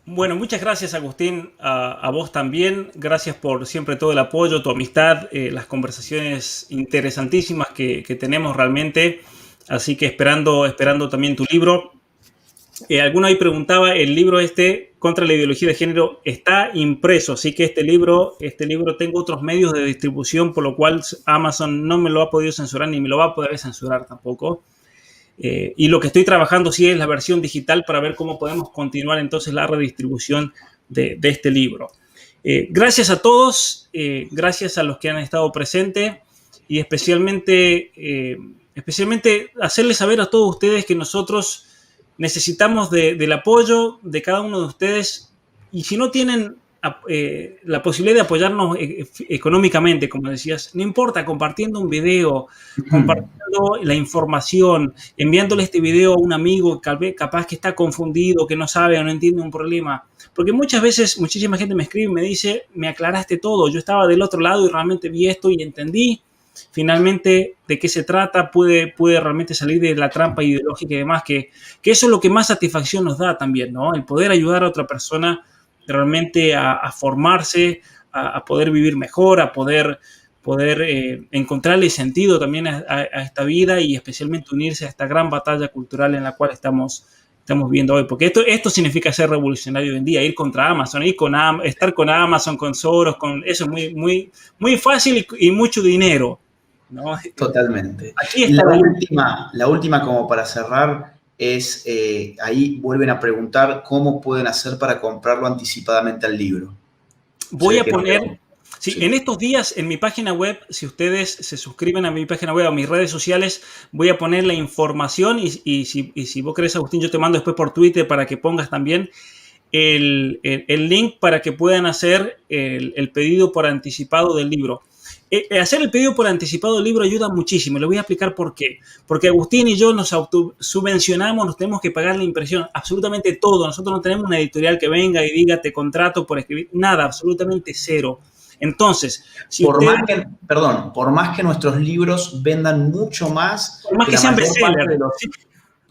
Bueno, muchas gracias, Agustín, a vos también. Gracias por siempre todo el apoyo, tu amistad, las conversaciones interesantísimas que tenemos realmente. Así que esperando también tu libro. Alguno ahí preguntaba, el libro Contra la Ideología de Género, está impreso, así que este libro tengo otros medios de distribución, por lo cual Amazon no me lo ha podido censurar ni me lo va a poder censurar tampoco. Y lo que estoy trabajando sí es la versión digital para ver cómo podemos continuar entonces la redistribución de este libro. Gracias a todos, gracias a los que han estado presentes y especialmente hacerles saber a todos ustedes que nosotros necesitamos del apoyo de cada uno de ustedes, y si no tienen la posibilidad de apoyarnos económicamente, como decías, no importa, compartiendo un video, compartiendo la información, enviándole este video a un amigo capaz que está confundido, que no sabe o no entiende un problema. Porque muchas veces, muchísima gente me escribe y me dice, me aclaraste todo, yo estaba del otro lado y realmente vi esto y entendí finalmente de qué se trata, puede realmente salir de la trampa ideológica y demás, que eso es lo que más satisfacción nos da también, ¿no? El poder ayudar a otra persona realmente a formarse, a poder vivir mejor, a poder encontrarle sentido también a esta vida y especialmente unirse a esta gran batalla cultural en la cual estamos viendo hoy, porque esto significa ser revolucionario hoy en día, ir contra Amazon, estar con Amazon, con Soros, eso es muy, muy, muy fácil y mucho dinero, ¿no? Totalmente. Aquí Y está la última como para cerrar es, ahí vuelven a preguntar cómo pueden hacer para comprarlo anticipadamente al libro. Voy a que no poner, veo. sí, Sí. en estos días en mi página web, si ustedes se suscriben a mi página web, a mis redes sociales, voy a poner la información y si vos querés, Agustín, yo te mando después por Twitter para que pongas también el link para que puedan hacer el pedido por anticipado del libro. Hacer el pedido por anticipado del libro ayuda muchísimo. Le voy a explicar por qué. Porque Agustín y yo nos autosubvencionamos, nos tenemos que pagar la impresión, absolutamente todo. Nosotros no tenemos una editorial que venga y diga te contrato por escribir, nada, absolutamente cero. Entonces, si Por ustedes, más que, perdón, por más que nuestros libros vendan mucho más por más que que la sean mayor parte de bestsellers, los ¿sí?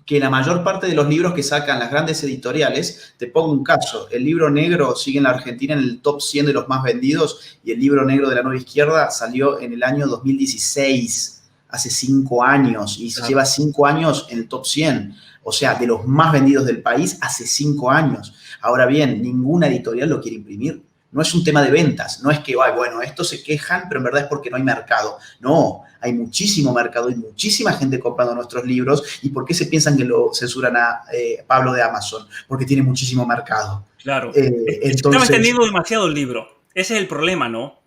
que la mayor parte de los libros que sacan las grandes editoriales, te pongo un caso, el libro negro sigue en la Argentina en el top 100 de los más vendidos y el libro negro de la Nueva Izquierda salió en el año 2016, hace 5 años, y Claro. lleva 5 años en el top 100, o sea, de los más vendidos del país hace 5 años. Ahora bien, ninguna editorial lo quiere imprimir. No es un tema de ventas, no es que, ay, bueno, estos se quejan, pero en verdad es porque no hay mercado. No, hay muchísimo mercado y muchísima gente comprando nuestros libros. ¿Y por qué se piensan que lo censuran a Pablo de Amazon? Porque tiene muchísimo mercado. Claro. Se estaba Entonces, extendiendo demasiado el libro. Ese es el problema, ¿no?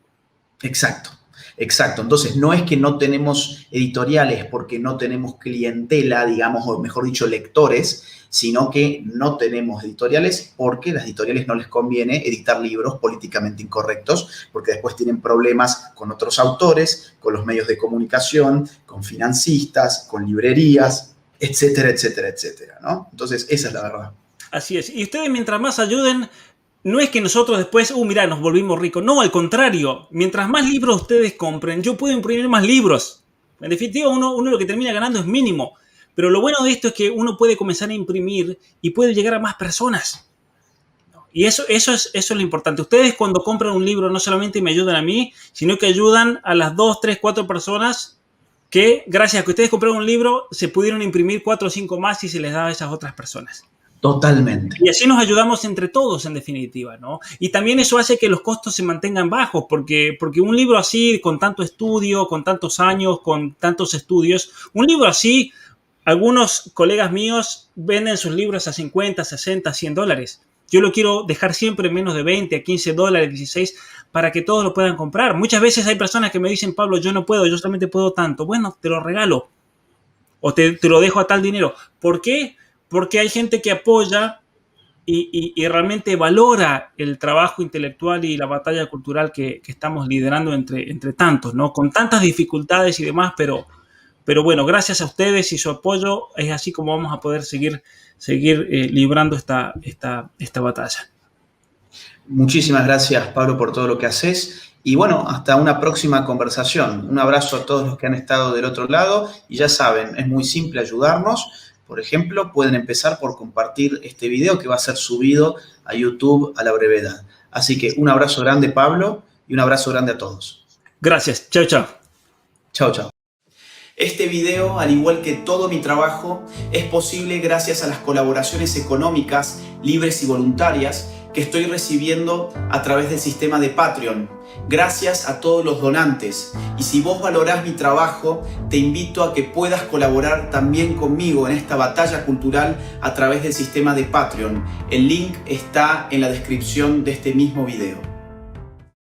exacto, exacto. Entonces, no es que no tenemos editoriales porque no tenemos clientela, digamos, o mejor dicho, lectores, sino que no tenemos editoriales porque a las editoriales no les conviene editar libros políticamente incorrectos, porque después tienen problemas con otros autores, con los medios de comunicación, con financistas, con librerías, etcétera, etcétera, etcétera, ¿no? Entonces, esa es la verdad. Así es. Y ustedes mientras más ayuden, no es que nosotros después, mirá, nos volvimos ricos. No, al contrario. Mientras más libros ustedes compren, yo puedo imprimir más libros. En definitiva, uno lo que termina ganando es mínimo. Pero lo bueno de esto es que uno puede comenzar a imprimir y puede llegar a más personas. Y eso es lo importante. Ustedes cuando compran un libro no solamente me ayudan a mí, sino que ayudan a las 2, 3, 4 personas que, gracias a que ustedes compraron un libro, se pudieron imprimir 4 o 5 más y se les da a esas otras personas. Totalmente. Y así nos ayudamos entre todos, en definitiva, ¿no? Y también eso hace que los costos se mantengan bajos, porque un libro así, con tanto estudio, con tantos años, con tantos estudios, un libro así, algunos colegas míos venden sus libros a 50, 60, 100 dólares. Yo lo quiero dejar siempre en menos de 20, a 15 dólares, 16, para que todos lo puedan comprar. Muchas veces hay personas que me dicen, Pablo, yo no puedo, yo solamente puedo tanto. Bueno, te lo regalo o te lo dejo a tal dinero. ¿Por qué? Porque hay gente que apoya y realmente valora el trabajo intelectual y la batalla cultural que estamos liderando entre tantos, ¿no? Con tantas dificultades y demás, pero bueno, gracias a ustedes y su apoyo es así como vamos a poder seguir librando esta batalla. Muchísimas gracias, Pablo, por todo lo que haces. Y bueno, hasta una próxima conversación. Un abrazo a todos los que han estado del otro lado. Y ya saben, es muy simple ayudarnos. Por ejemplo, pueden empezar por compartir este video que va a ser subido a YouTube a la brevedad. Así que un abrazo grande, Pablo, y un abrazo grande a todos. Gracias. Chao, chao. Chao, chao. Este video, al igual que todo mi trabajo, es posible gracias a las colaboraciones económicas, libres y voluntarias que estoy recibiendo a través del sistema de Patreon. Gracias a todos los donantes. Y si vos valorás mi trabajo, te invito a que puedas colaborar también conmigo en esta batalla cultural a través del sistema de Patreon. El link está en la descripción de este mismo video.